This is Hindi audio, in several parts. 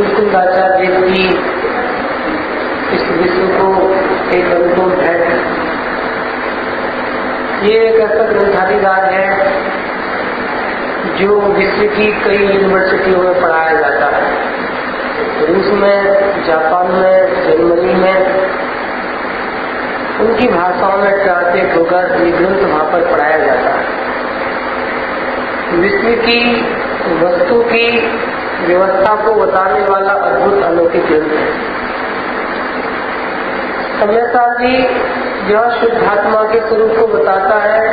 कुंदाचार्य की इस विश्व को एक अनुकूल है। ये एक ऐसा ग्रंथाधिकार है जो विश्व की कई यूनिवर्सिटियों में पढ़ाया जाता है। रूस में, जापान में, जर्मनी में, उनकी भाषाओं में ट्रांसलेट होकर ये ग्रंथ वहां पर पढ़ाया जाता है। विश्व की वस्तु की व्यवस्था को बताने वाला अद्भुत अलौकिक ग्रंथ है। सम्यसार जी जहाँ शुद्धात्मा के स्वरूप को बताता है,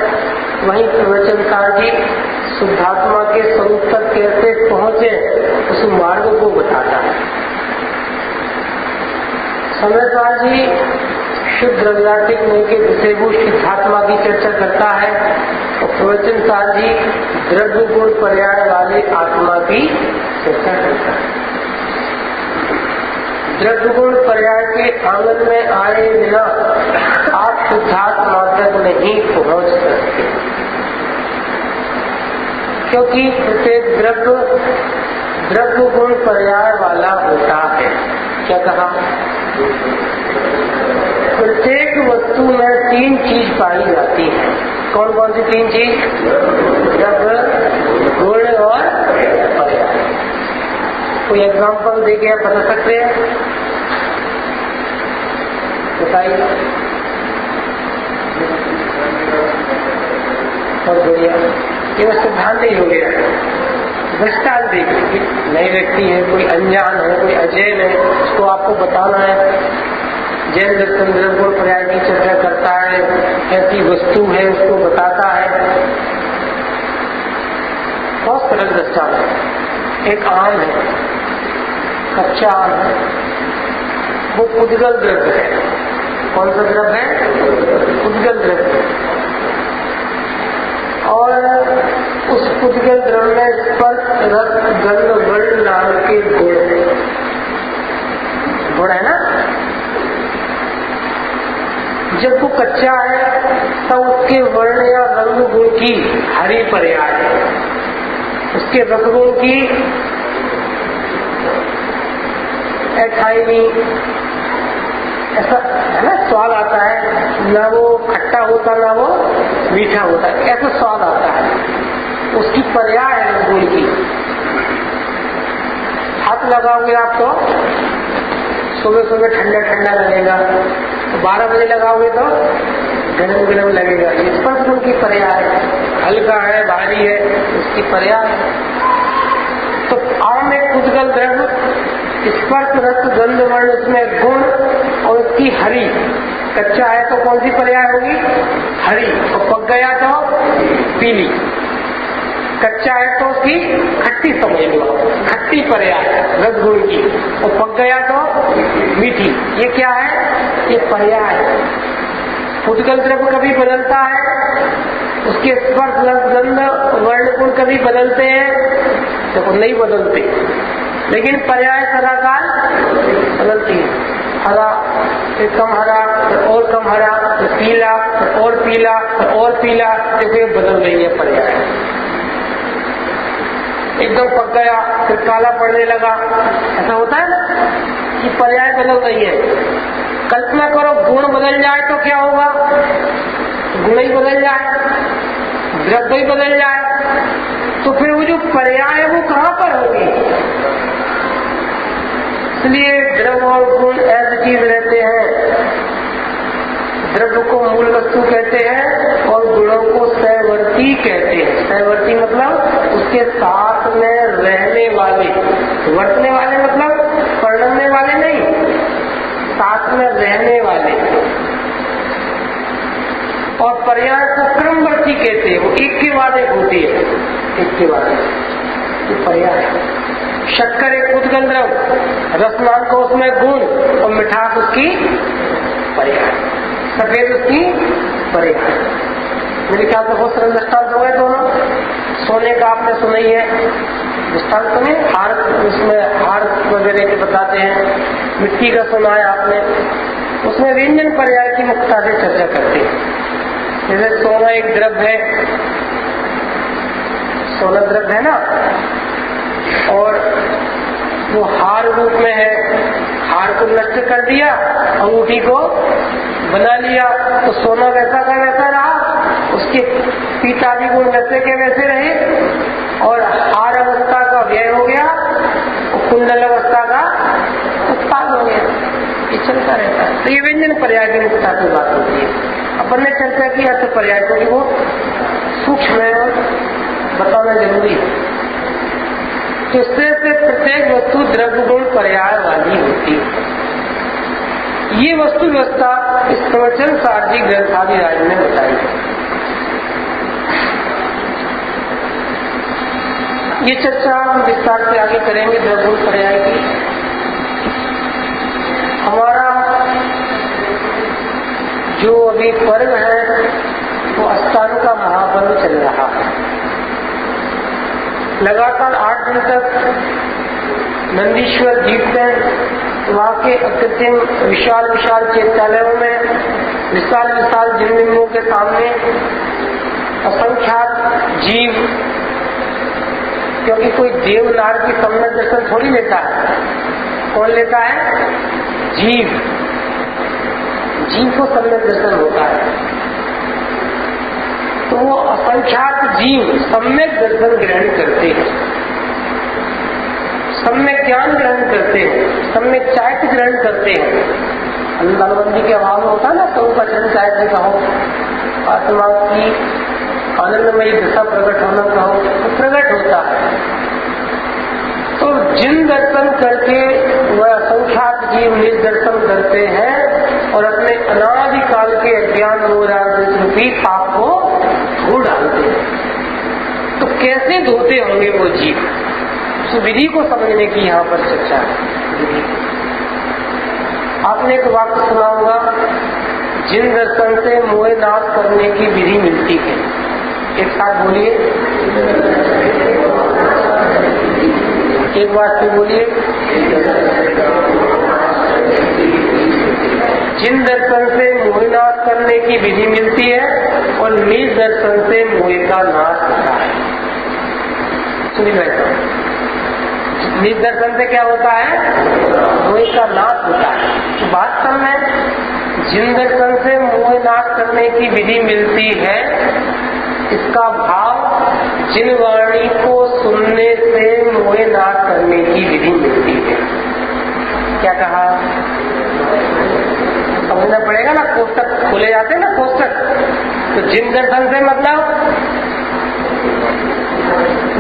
वहीं प्रवचनकार जी शुद्धात्मा के स्वरूप तक कैसे पहुंचे उस मार्ग को बताता है। सम्यसार जी शुद्ध द्रव्यात्मिक मन के विषयभूत शुद्धात्मा की चर्चा करता है और प्रवचनकार जी द्रव्य गुण पर्याय वाले आत्मा की चर्चा करता है। द्रव्य गुण पर्याय के आंगन में आए बिना आप शुद्धात्मा तक नहीं पहुंच सकते, क्योंकि प्रत्येक द्रव्य गुण पर्याय वाला होता है। क्या कहा? प्रत्येक वस्तु में तीन चीज पाई जाती है। कौन कौन सी तीन चीज? द्रव्य, गुण और पर्याय। कोई एग्जाम्पल देके आप बता सकते हैं? बताइए। बहुत बढ़िया, ये सिद्धांत ही हो गया। दृष्टांत देखिए, नए व्यक्ति है, कोई अनजान है, कोई अजैन है, उसको आपको बताना है। जैन दर्शन द्रव्य गुण पर्याय की चर्चा करता है, ऐसी वस्तु है उसको बताता है। बहुत सरल दृष्टांत है। एक आम है, कच्चा आम है, वो उद्गल द्रव्य है। कौन सा द्रव्य है? उद्गल द्रव्य। और उस उद्गल द्रव्य में स्पर्श, रस, गंध, वर्ण नाम के गुण है ना। जब वो कच्चा है तब उसके वर्ण या रंग गुण की हरी पर्याय है, उसके रसगुण की एठाइनी, ऐसा है ना, स्वाद आता है। ना वो खट्टा होता ना वो मीठा होता है, ऐसा स्वाद आता है। उसकी पर्याय है रसगुण की। हाथ लगाओगे आप तो सुबह सुबह ठंडा ठंडा लगेगा, 12 बजे लगाओगे तो गरम गरम लगेगा। ये स्पर्श गुण की पर्याय है। हल्का है, भारी है, उसकी पर्याय है। तो आम एक उद्गल द्रव्य, स्पर्श, रस, गंध, वर्ण, उसमें गुण और उसकी हरी। कच्चा है तो कौन सी पर्याय होगी? हरी। और पक गया तो पीली। कच्चा है तो उसकी खट्टी समझ लो, खट्टी पर्याय रसगुण की। और पक गया तो मीठी। ये क्या है? ये पर्याय है। उद्गल द्रव्य कभी बदलता है, उसके स्पर्श, रस, गंध, वर्ण, गुण कभी बदलते हैं तो नहीं बदलते, लेकिन पर्याय सदाकाल बदलती है। हरा, फिर कम हरा, फिर और कम हरा, फिर पीला, फिर और पीला, फिर और पीला, फिर बदल रही है पर्याय। एकदम पक गया फिर काला पड़ने लगा, ऐसा होता है ना कि पर्याय बदल रही है। कल्पना करो गुण बदल जाए तो क्या होगा? गुण ही बदल जाए, द्रव्य ही बदल जाए, तो फिर वो जो पर्याय है वो कहाँ पर होगी? इसलिए द्रव्य और गुण ऐसी चीज रहते हैं। द्रव्य को मूल वस्तु कहते हैं और गुणों को सहवर्ती कहते हैं। सहवर्ती मतलब उसके साथ में रहने वाले, वर्तने वाले मतलब परिणमने वाले नहीं, साथ में रहने रहने वाले। और पर्याय को क्रमवर्ती कहते हैं, वो एक के बाद एक होती है, एक के बाद एक। ये पर्याय है। शक्कर एक उद्गंध द्रव्य, रसमान को उसमें गुण और मिठास उसकी पर्याय, सफेद उसकी पर्याय। मेरे ख्याल से बहुत सरल दृष्टांत हो गए दोनों। सोने का आपने सुना ही है दृष्टांत, सुने हार, उसमें हार वगैरह के बताते हैं। मिट्टी का सुना है आपने, उसमें व्यंजन पर्याय की मुख्यता से चर्चा करते हैं। जैसे सोना एक द्रव्य है, सोना द्रव्य है ना, और वो हार रूप में है, हार को नष्ट कर दिया, अंगूठी को बना लिया, तो सोना वैसा का वैसा रहा, उसके पीतादि गुण वैसे के वैसे रहे, और हार अवस्था का व्यय हो गया और कुंडल अवस्था का उत्पाद हो गया। ये चलता रहता है। तो ये व्यंजन पर्याय की मुख्यता की बात होती है। अपन ने चर्चा की अर्थ पर्याय को, वो सूक्ष्म है, बताना जरूरी है। तो इससे प्रत्येक वस्तु द्रव्य गुण पर्याय वाली होती है। ये वस्तु व्यवस्था इस प्रवचन सार्वजिक ग्रंथादि राज ने बताई है। ये चर्चा हम विस्तार से आगे करेंगे द्रव्य गुण पर्याय की। हमारा जो अभी पर्व है वो अष्टांग का महापर्व चल रहा है। लगातार 8 दिन तक नंदीश्वर जीतते हैं। वहाँ के अकृत्रिम विशाल विशाल चैत्यालयों में विशाल विशाल जिनलिंगों के सामने असंख्यात जीव, क्योंकि कोई देव नार की सम्यक दर्शन थोड़ी लेता है। कौन लेता है? जीव। जीव को सम्यक दर्शन होता है। तो वो असंख्यात जीव सम्यक दर्शन ग्रहण करते हैं, सम्यक ज्ञान ग्रहण करते हैं, सम्यक चारित्र ग्रहण करते हैं। अनुबंधी के अभाव में होता है ना, तो चरण चारित्र कहो, आत्मा की आनंदमयी दशा प्रकट होना कहो, तो प्रकट होता है। तो जिन दर्शन करके वह असंख्यात जीव निज दर्शन करते हैं और अपने अनादिकाल के अज्ञान रूपी पाप को धो डालते हैं। तो कैसे धोते होंगे वो जीव? उस विधि को समझने की यहाँ पर चर्चा है। आपने एक वाक्य सुना होगा, जिन दर्शन से मोह नाश करने की विधि मिलती है। एक साथ बोलिए, एक बार से बोलिए। जिन दर्शन से मोह नाश करने की विधि मिलती है और निज दर्शन से मोह का नाश होता है। सुनिए बैठो, निज दर्शन से क्या होता है? मोह का नाश होता है। तो वास्तव में जिन दर्शन से मोह नाश करने की विधि मिलती है, इसका भाव जिन वाणी को सुनने से मोह नाश करने की विधि मिलती है। क्या कहा? समझना पड़ेगा ना, कोष्टक खोले जाते हैं ना कोष्टक। तो जिन दर्शन से मतलब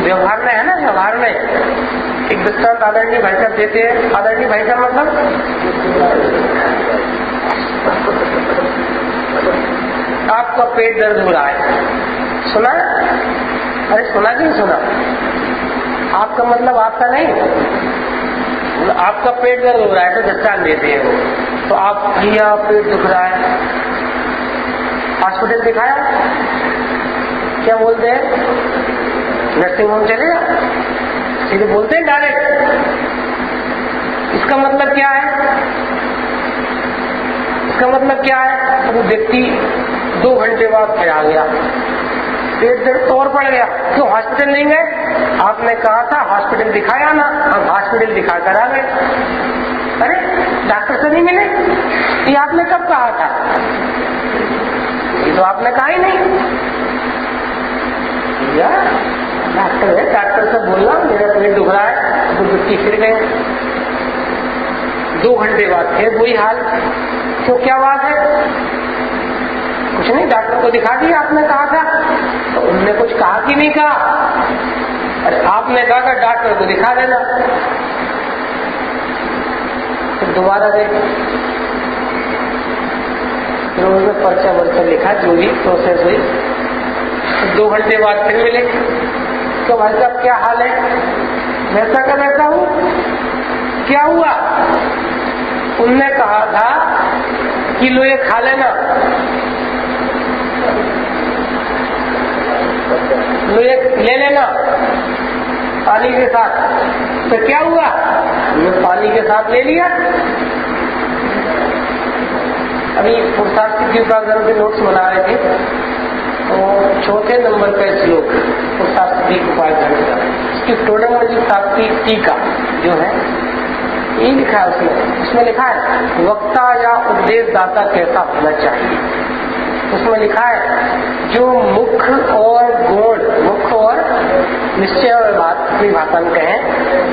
व्यवहार में है ना, व्यवहार में एक दृष्टांत आदरणीय भाई साहब देते हैं। आदरणीय भाई साहब मतलब आपका पेट दर्द हो रहा है, सुना? अरे सुना कि नहीं सुना? आपका मतलब आपका नहीं, आपका पेट दर्द हो रहा है तो दृष्टांत देते हैं वो। तो आप भैया पेट दुख रहा है, हॉस्पिटल दिखाया, क्या बोलते हैं? नर्सिंग होम चलेगा, सीधे बोलते हैं डायरेक्ट। इसका मतलब क्या है? इसका मतलब क्या है? वो व्यक्ति 2 घंटे बाद फिर आ गया, पेट दर्द और बढ़ गया। क्यों हॉस्पिटल नहीं गए? आपने कहा था हॉस्पिटल दिखाया ना, हम हॉस्पिटल दिखाकर आ गए। अरे डॉक्टर से नहीं मिले? ये आपने कब कहा था? ये तो आपने कहा ही नहीं। भैया डॉक्टर है, डॉक्टर से बोलना मेरा पेट दुख रहा है, तो व्यक्ति फिर गए। 2 घंटे बाद फिर वही हाल। तो क्या बात है? कुछ नहीं, डॉक्टर को दिखा दिया आपने कहा था। तो उनने कुछ कहा कि नहीं कहा? अरे आपने कहा डॉक्टर को दिखा देना। फिर दोबारा देख, जो उसमें पर्चा वर्चा लिखा, जो भी प्रोसेस हुई। 2 घंटे बाद फिर मिले, तो भाई साहब क्या हाल है? वैसा का वैसा हूँ। क्या हुआ? उनने कहा था कि लो ये खा लेना, लो ये ले लेना पानी के साथ। तो क्या हुआ? हमने पानी के साथ ले लिया। अभी पुरुषार्थी की उपासना के नोट्स बना रहे थे, तो 4थे नंबर का श्लोक पुरुषार्थी उपासना का, उसकी टोडमजी शास्त्री टीका जो है, ये लिखा है उसमें लिखा है वक्ता या उपदेश दाता कैसा होना चाहिए। उसमें लिखा है जो मुख्य और गौण, मुख्य और निश्चय और बात अपनी भाषा में कहें,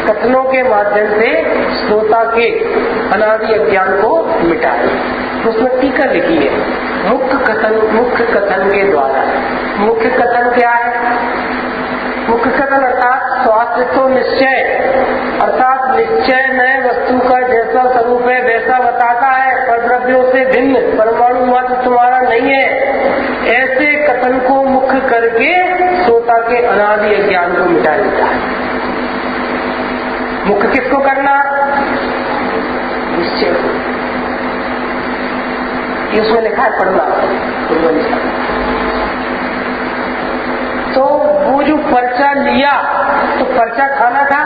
कथनों के माध्यम से श्रोता के अनादि अज्ञान को मिटाए। तो उसमें टीका लिखी है मुख्य कथन के द्वारा। मुख्य कथन क्या है? मुख्य कथन अर्थात स्वास्थ्य निश्चय, अर्थात निश्चय नए वस्तु का जैसा स्वरूप है वैसा बताता है, परद्रव्यों से भिन्न, परमाणु मात्र तुम्हारा नहीं है। ऐसे कथन को मुख्य करके श्रोता के अनादि अज्ञान को मिटा देता है। मुख्य किसको करना? निश्चय। ये उसमें लिखा है पढ़ना। तो वो जो पर्चा लिया, तो पर्चा खाना था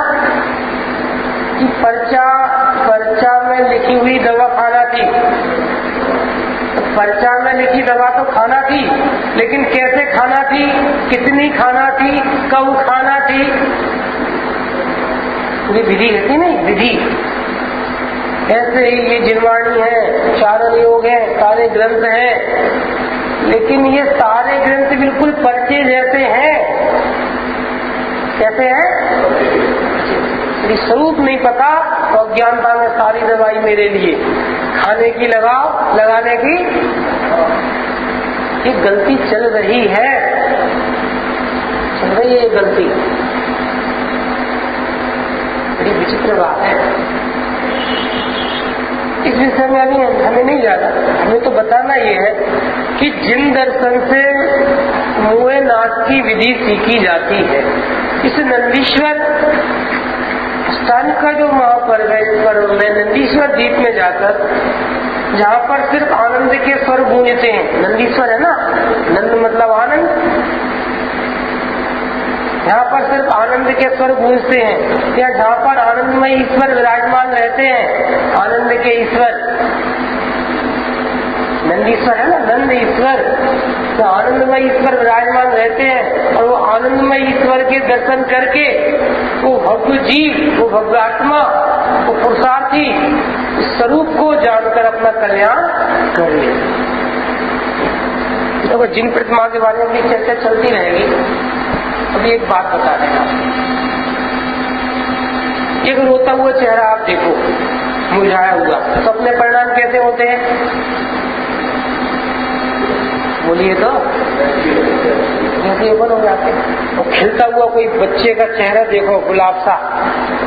कि पर्चा में लिखी हुई दवा खाना थी? तो पर्चा में लिखी दवा तो खाना थी, लेकिन कैसे खाना थी, कितनी खाना थी, कब खाना थी, पूरी विधि रहती नहीं, विधि। ऐसे ही ये जिनवाणी है, चारण योग है, सारे ग्रंथ हैं, लेकिन ये सारे ग्रंथ बिल्कुल पर्चे जैसे हैं। कैसे हैं? स्वरूप नहीं पता तो अज्ञानता में सारी दवाई मेरे लिए, खाने की लगाओ, लगाने की। ये गलती चल रही है, चल रही है ये गलती। बड़ी विचित्र बात है। इस विषय में अभी हमें नहीं जाना, हमें तो बताना ये है कि जिन दर्शन से मुँह नाक की विधि सीखी जाती है, इस नंदीश्वर स्थान का जो महापर्व में नंदीश्वर द्वीप में जाकर, जहाँ पर सिर्फ आनंद के स्वर गूंजते हैं, नंदीश्वर है ना, नंद मतलब आनंद, जहाँ पर सिर्फ आनंद के स्वर गूंजते हैं, या जहाँ पर आनंदमय ईश्वर विराजमान रहते हैं, आनंद के ईश्वर, नंदीश्वर है ना, नंद ईश्वर, तो आनंदमय ईश्वर विराजमान रहते हैं। और वो आनंदमय ईश्वर के दर्शन करके वो भव्य जीव, वो भव्य आत्मा, वो पुरुषार्थी स्वरूप को जानकर अपना कल्याण कर ले। तो जिन प्रतिमा के बारे में भी चर्चा चलती रहेगी। अभी एक बात बता देना, एक रोता हुआ चेहरा आप देखो, मुरझाया हुआ, तो अपने परिणाम कैसे होते हैं? बोलिए तो जैसे बन हो जाते। और खिलता हुआ कोई बच्चे का चेहरा देखो, गुलाब सा,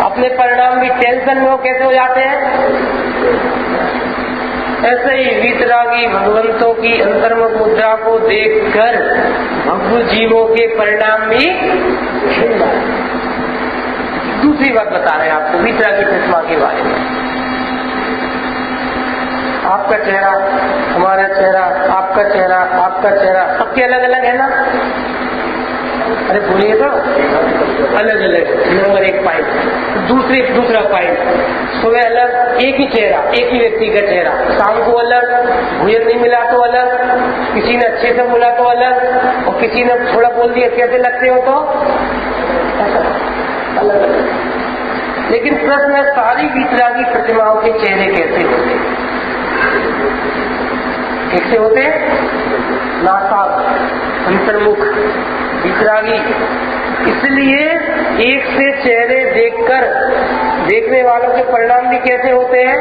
अपने परिणाम भी टेंशन में हो कैसे हो जाते हैं? ऐसे ही वीतरागी भगवंतों की अंतर्मुख मुद्रा को देखकर भव्य जीवों के परिणाम भी खिल जाते। दूसरी बात बता रहे हैं आपको वीतरागी प्रतिमा के बारे में। आपका चेहरा, हमारा चेहरा, आपका चेहरा, आपका चेहरा, सबके अलग अलग है ना? अरे बोलिए तो, अलग अलग। Number 1 point. दूसरा पॉइंट, सुबह अलग, एक ही चेहरा, एक ही व्यक्ति का चेहरा, शाम को अलग, भोजन नहीं मिला तो अलग, किसी ने अच्छे से बोला तो अलग, और किसी ने थोड़ा बोल दिया कैसे लगते हो तो अलग अलग। लेकिन प्रश्न है, सारी वीतरागी प्रतिमाओं के चेहरे कैसे होते हैं? कैसे होते? नासाक, अंतर्मुख, वीतरागी। इसलिए एक से चेहरे देखकर देखने वालों के परिणाम भी कैसे होते हैं?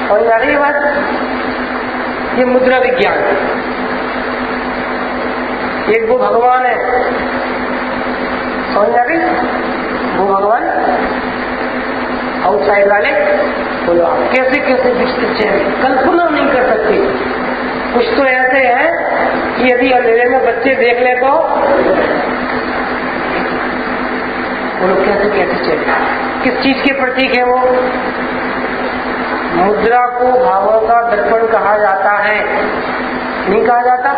और जा रही बात, ये मुद्रा विज्ञान। एक वो भगवान है, समझ आ गई? वो भगवान आउटसाइड वाले बोलो आप कैसे कैसे विचित्र चेहरे, कल्पना नहीं कर सकते। कुछ तो ऐसे हैं कि यदि अंधेरे में बच्चे देख ले तो बोलो कैसे कैसे चेहरे, किस चीज के प्रतीक है वो? मुद्रा को भावों का दर्पण कहा जाता है, नहीं कहा जाता?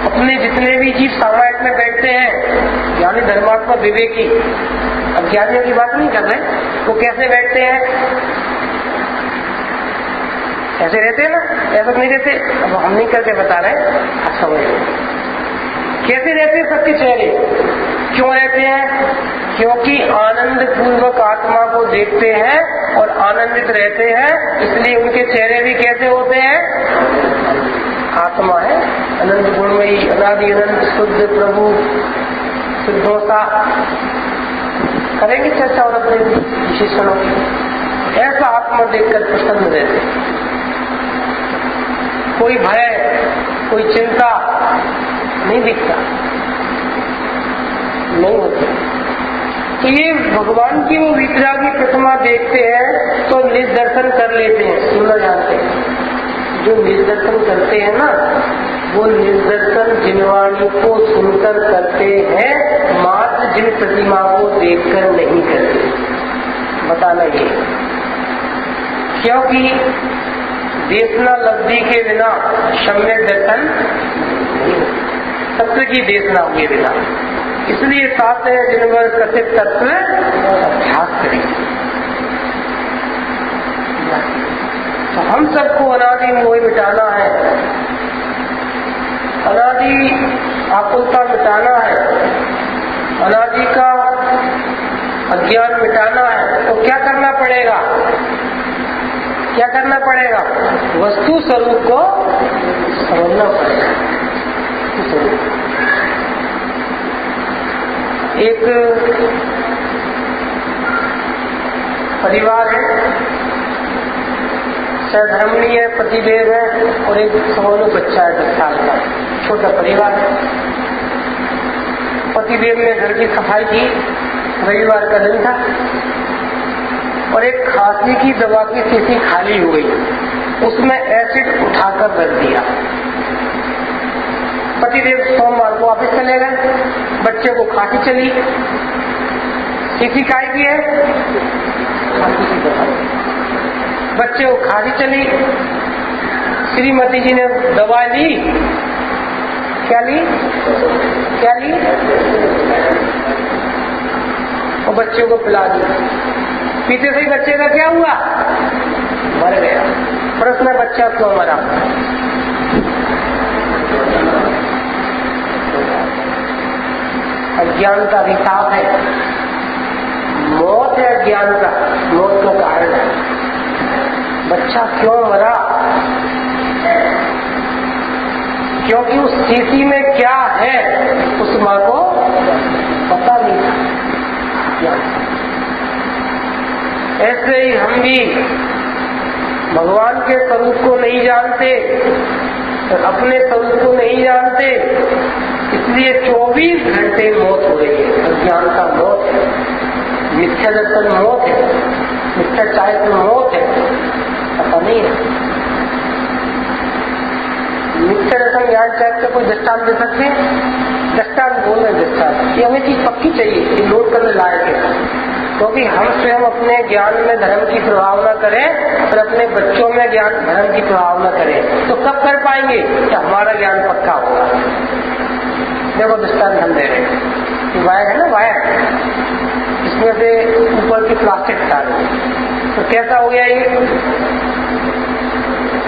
अपने जितने भी जीव सामायिक में बैठते हैं, यानी धर्मात्मा विवेकी, अज्ञानियों की बात नहीं कर रहे, वो कैसे बैठते हैं? ऐसे रहते हैं ना, ऐसा नहीं रहते? अब हम नहीं करके बता रहे, आप समझ कैसे रहते हैं सबके चेहरे। क्यों रहते हैं? क्योंकि आनंद पूर्वक आत्मा को देखते हैं और आनंदित रहते हैं, इसलिए उनके चेहरे भी कैसे होते हैं? आत्मा है अनंत गुणमयी, अनादि अनंत शुद्ध प्रभु शुद्धोता। करेंगे चर्चा और अपने विशेषणों की। ऐसा आत्मा देखकर प्रसन्न रहते, कोई भय कोई चिंता नहीं दिखता, नहीं होती। तो ये भगवान की वो वितरागी प्रतिमा देखते हैं तो निर्दर्शन कर लेते हैं, सुनना जानते हैं। जो निर्दर्शन करते हैं ना, वो निर्दर्शन जिनवाणी को सुनकर करते हैं, मात्र जिन प्रतिमा को देखकर नहीं करते। बताना ये, क्योंकि देशना लब्धि के बिना सम्यक दर्शन नहीं होता, तत्व की देशना हुए बिना। इसलिए साथ है जिनवर कथित तत्व अभ्यास करें। तो हम सबको अनादि मोह मिटाना है, अनादि आकुलता मिटाना है, अनादि का अज्ञान मिटाना है। तो क्या करना पड़ेगा? क्या करना पड़ेगा? वस्तु स्वरूप को समझना पड़ेगा। एक परिवार है, सधर्मणी है, पतिदेव है और एक सोनू बच्चा है 10 साल का, छोटा परिवार है। पतिदेव ने घर की सफाई की, रविवार का दिन था, और एक खांसी की दवा की शीशी खाली हो गई, उसमें एसिड उठाकर रख दिया। पतिदेव सोमवार को वापस चले गए, बच्चे को खांसी चली, शीशी काय की है खांसी की दवा, बच्चे को खांसी चली। श्रीमती जी ने दवा ली, क्या ली? क्या ली? और बच्चे को पिला दी। पीते से ही बच्चे का क्या हुआ? मर गया। प्रश्न है, बच्चा क्यों मरा? अज्ञान का अभिशाप है, मौत है अज्ञान का, मौत का कारण है। बच्चा क्यों मरा? क्योंकि उस शीशी में क्या है उस माँ को पता नहीं था। ऐसे ही हम भी भगवान के स्वरूप को नहीं जानते, अपने स्वरूप को नहीं जानते, इसलिए 24 घंटे मौत हो रही है। अज्ञान का मौत है, मिथ्या दर्शन मौत है, मिथ्या चारित्र मौत है, पता नहीं है। मिथ्या दर्शन ज्ञान चारित्र कोई दृष्टांत दे सकते हैं? दृष्टांत बोल रहे दृष्टांत, ये हमें चीज पक्की चाहिए, ये नोट करने लायक है। क्योंकि हम स्वयं अपने ज्ञान में धर्म की प्रभावना करें और अपने बच्चों में ज्ञान धर्म की प्रभावना करें, तो कब कर पाएंगे कि हमारा ज्ञान पक्का होगा। देखो दृष्टांत हम दे रहे हैं, वायर है ना, वायर, इसमें से ऊपर की प्लास्टिक हटा दो, तो कैसा हो गया ये?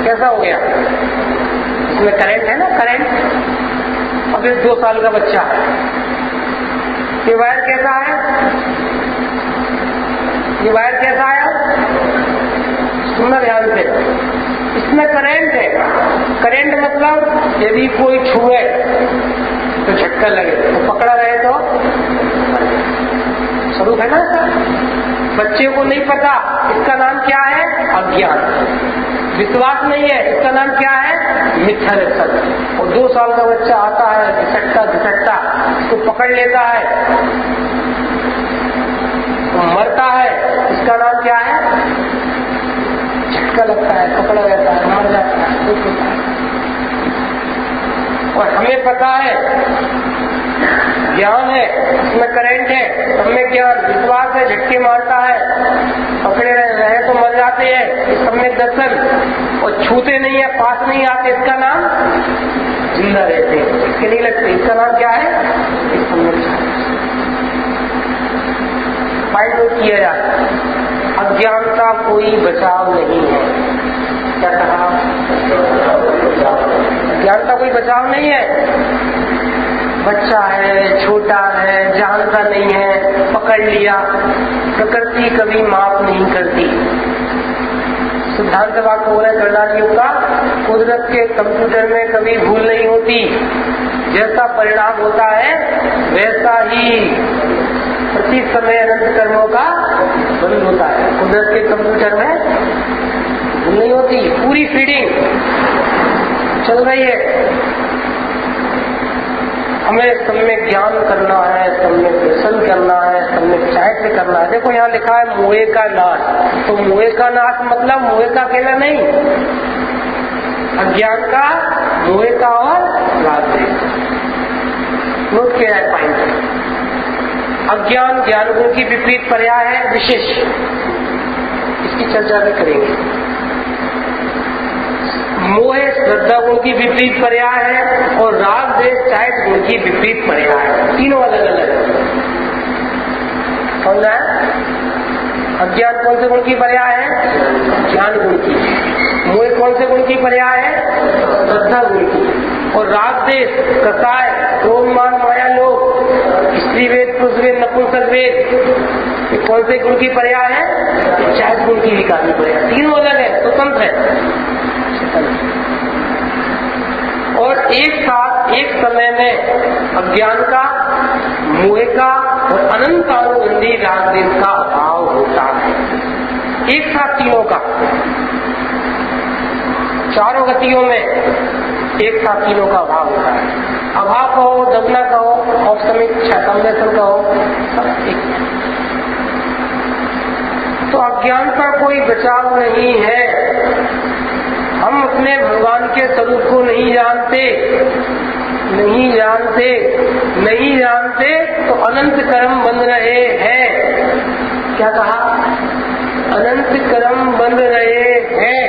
कैसा हो गया? इसमें करंट है ना, करंट। अब ये 2 साल का बच्चा है, ये वायर कैसा है? ये वायर कैसा आया? सुनना ध्यान से, इसमें करंट है। करंट मतलब यदि कोई छुए तो झटका लगे, तो पकड़ा रहे तो स्वरूप है ना सर। बच्चे को नहीं पता, इसका नाम क्या है? अज्ञान। विश्वास नहीं है, इसका नाम क्या है? मिथ्या दर्शन। और 2 साल का बच्चा आता है, झटका झटका उसको पकड़ लेता है, मरता है, इसका नाम क्या है? झटका लगता है, पकड़ा रहता है, मर जाता है, दुख होता है। और हमें पता है, ज्ञान है, इसमें करंट है, सब में ज्ञान, विश्वास है, झटके मारता है, पकड़े रहे तो मर जाते हैं, सब में दर्शन, और छूते नहीं है, पास नहीं आते, इसका नाम जिंदा रहते हैं, इसके नहीं लगते, इसका नाम क्या है? इस फाइंड आउट किया जाता है। अज्ञान का कोई बचाव नहीं है। क्या कहा? अज्ञान का कोई बचाव नहीं है। बच्चा है, छोटा है, जानता नहीं है, पकड़ लिया, प्रकृति कभी माफ नहीं करती। सिद्धांत वाक्य बोले करदार युग का, कुदरत के कंप्यूटर में कभी भूल नहीं होती, जैसा परिणाम होता है वैसा ही प्रति समय अनंत कर्मों का बंद होता है। कुदरत के कंप्यूटर में भूल नहीं होती, पूरी फीडिंग चल रही है। हमें सम्यक ज्ञान करना है, सम्यक दर्शन करना है, सम्यक चारित्र करना है। देखो यहाँ लिखा है मोहे का नाश, तो मोहे का नाश मतलब मोहे का अकेला नहीं, अज्ञान का, मोहे का और राग द्वेष। नोट किया है पॉइंट। अज्ञान ज्ञान गुण की विपरीत पर्याय है विशेष, इसकी चर्चा भी करेंगे। मोह श्रद्धा गुण की विपरीत पर्याय है और राग द्वेष चारित्र गुण की विपरीत पर्याय है। तीनों अलग अलग है। समझना है? अज्ञान कौन से गुण की पर्याय है? ज्ञान गुण की। मोह कौन से गुण की पर्याय है? श्रद्धा गुण की। और राग द्वेष, कसाय, क्रोध, मान, माया, लोभ, स्त्री वेद, पुरुष वेद, नपुंसक वेद, कौन से गुण की पर्याय है? चारित्र गुण की विकार की पर्याय। तीनों अलग है, स्वतंत्र है। और एक साथ एक समय में अज्ञान का, मोह का और अनंत अनुबंधी राग द्वेष का अभाव होता है। एक साथ तीनों का, चारों गतियों में एक साथ तीनों का अभाव होता है। अभाव कहो, दबना कहो, औपसमिक संवेदन कहो, सब एक। तो अज्ञान का कोई बचाव नहीं है। हम अपने भगवान के स्वरूप को नहीं जानते, नहीं जानते, नहीं जानते तो अनंत कर्म बन रहे हैं। क्या कहा? अनंत कर्म बन रहे हैं।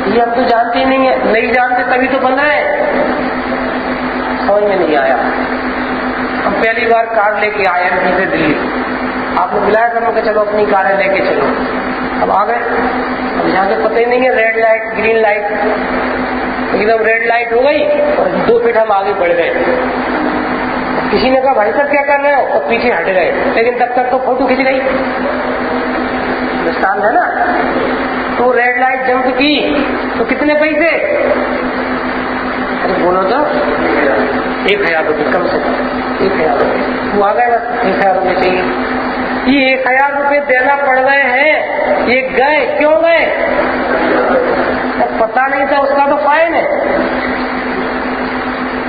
ये हम तो जानते ही नहीं है, नहीं जानते तभी तो बन रहे हैं। समझ में नहीं आया। हम पहली बार कार लेके आए एमपी से दिल्ली, आपने बुलाया था, मैं चलो अपनी कारें लेके चलो। अब आ गए, अब यहाँ से पता ही नहीं है, रेड लाइट, ग्रीन लाइट, एकदम रेड लाइट हो गई और 2 फीट हम आगे बढ़ गए। किसी ने कहा भाई साहब क्या कर रहे हो, और पीछे हट गए, लेकिन तब तक तो फोटो खींच गई। दृष्टांत है ना। तो रेड लाइट जंप की तो कितने पैसे? अरे बोलो तो 1000 रुपये कम से कम, 1000 रुपये। वो आ गए बस, 1000 रुपये चाहिए। ये 1000 रुपये देना पड़ रहे हैं, ये गए क्यों गए? पता नहीं था उसका तो फाइन है,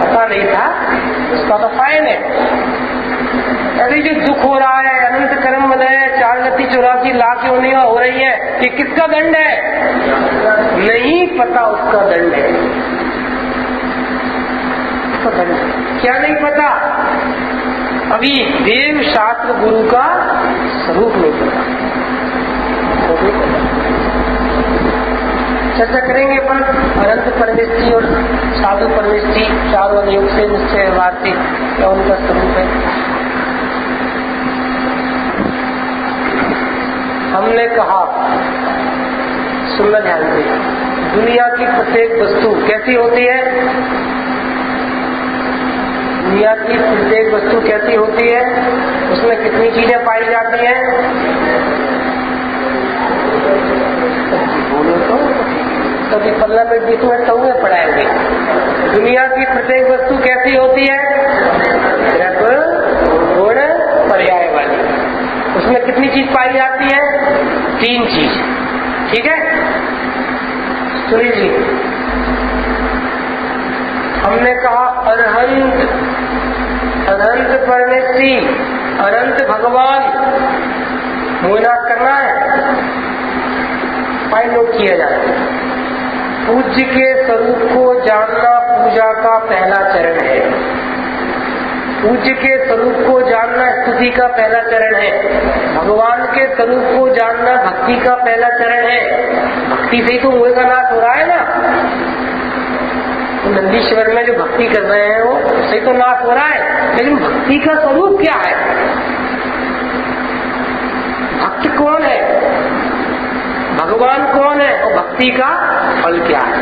पता नहीं था उसका तो फाइन है। अरे जो दुख हो रहा है, अनंत कर्म बन रहे हैं, 4 गति 84 लाख योनियां हो रही है, ये किसका दंड है? नहीं पता उसका दंड है। उसका दंड क्या नहीं पता? अभी देव शास्त्र गुरु का स्वरूप नहीं पता। चर्चा करेंगे अपन अनंत परमेष्टि और साधु परमेष्टि, चारों अनुयोग से निश्चय वार्तिक क्या उनका स्वरूप है। हमने कहा, सुनना ध्यान से, दुनिया की प्रत्येक वस्तु कैसी होती है? दुनिया की प्रत्येक वस्तु कैसी होती है? उसमें कितनी चीजें पाई जाती हैं? बोलो तो कभी 15 मिनट तो हुए पढ़ाएंगे। दुनिया की प्रत्येक वस्तु कैसी होती है? द्रव्य, गुण, पर्याय वाली। उसमें कितनी चीज पाई जाती है? 3 चीज। ठीक है, सुनिए जी। हमने कहा अनंत, अनंत परमेष्टि, अनंत भगवान, मोहनाथ करना है, फाइल नोट किया जाए। पूज्य के स्वरूप को जानना पूजा का पहला चरण है। पूज्य के स्वरूप को जानना स्तुति का पहला चरण है। भगवान के स्वरूप को जानना भक्ति का पहला चरण है। भक्ति से ही तो मोह का नाश हो रहा है ना। तो नंदीश्वर में जो भक्ति कर रहे हैं वो सही तो नाश हो रहा है, लेकिन भक्ति का स्वरूप क्या है? भक्त कौन है, भगवान कौन है और भक्ति का फल क्या है?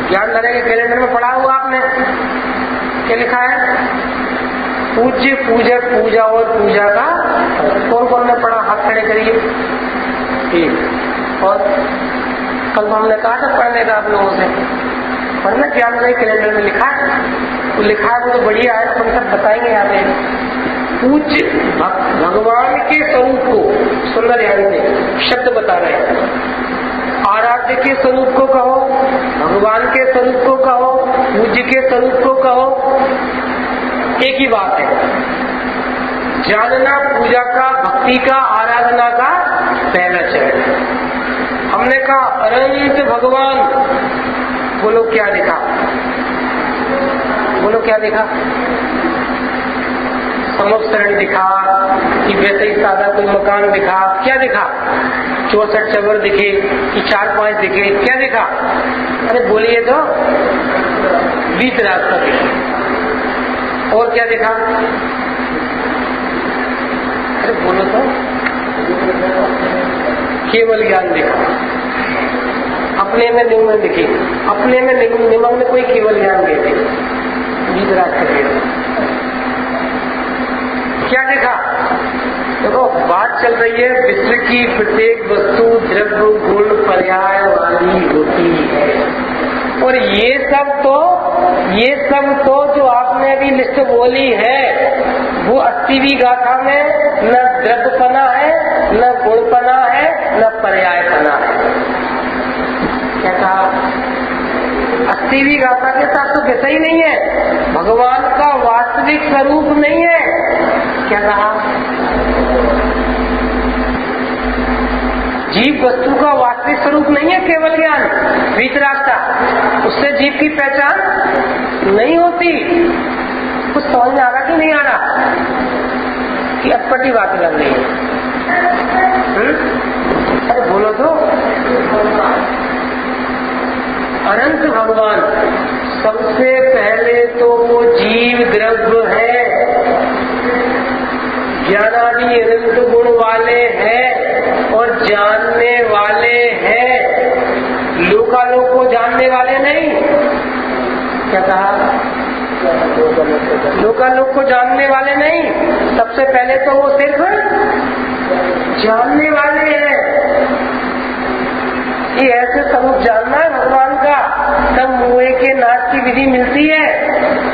ज्ञान नरे के कैलेंडर में पढ़ा हुआ आपने, क्या लिखा है? पूज्य, पूजक, पूजा और पूजा का कौन कौन ने पढ़ा? हाथ खड़े करिए। ठीक। और कल तो हमने कहा था पढ़ने का आप लोगों से, पढ़ना ज्ञान नरे कैलेंडर में लिखा है, वो लिखा है वो तो बढ़िया है, अपन सब बताएंगे यहाँ पे। पूज्य भगवान के स्वरूप को सुंदर ध्यान से शब्द बता रहे हैं। आराध्य के स्वरूप को कहो, भगवान के स्वरूप को कहो, पूज्य के स्वरूप को कहो, एक ही बात है। जानना पूजा का, भक्ति का, आराधना का पहला चरण है। हमने कहा अनंत भगवान, बोलो क्या देखा? बोलो क्या देखा? समुद्रण दिखा कि वैसे ही सादा कोई मकान दिखा? क्या दिखा? 64 चवर दिखे कि 4-5 दिखे? क्या दिखा? अरे बोलिए तो। बीच रास्ता दिखे। और क्या दिखा? अरे बोलो तो। केवल ज्ञान दिखा। अपने में निमग्न दिखे, अपने में निमग्न कोई केवल ज्ञान देते, बीच रास्ते दे। क्या देखा? देखो बात चल रही है विश्व की प्रत्येक वस्तु द्रव्य गुण पर्याय वाली होती है, और ये सब तो जो आपने अभी लिस्ट बोली है वो 80वीं गाथा में न द्रव्यपना है, न गुणपना है, न पर्यायपना है। क्या कहा? 80वीं गाथा के साथ तो वैसा ही नहीं है, भगवान का वास्तविक स्वरूप नहीं है। क्या कहा? जीव वस्तु का वास्तविक स्वरूप नहीं है केवल ज्ञान, वीतरागता, उससे जीव की पहचान नहीं होती। कुछ समझ में आ रहा कि नहीं आ रहा? कि अटपटी बात कर रही है? अरे बोलो तो। अनंत भगवान सबसे पहले तो वो जीव द्रव्य है, ज्ञानादि अनंत गुण वाले हैं और जानने वाले हैं, लोकालोक को जानने वाले नहीं। क्या कहा? लोकालोक को जानने वाले नहीं, सबसे पहले तो वो सिर्फ जानने वाले हैं। ये ऐसे स्वरूप जानना है भगवान का, तब मोह के नाश की विधि मिलती है,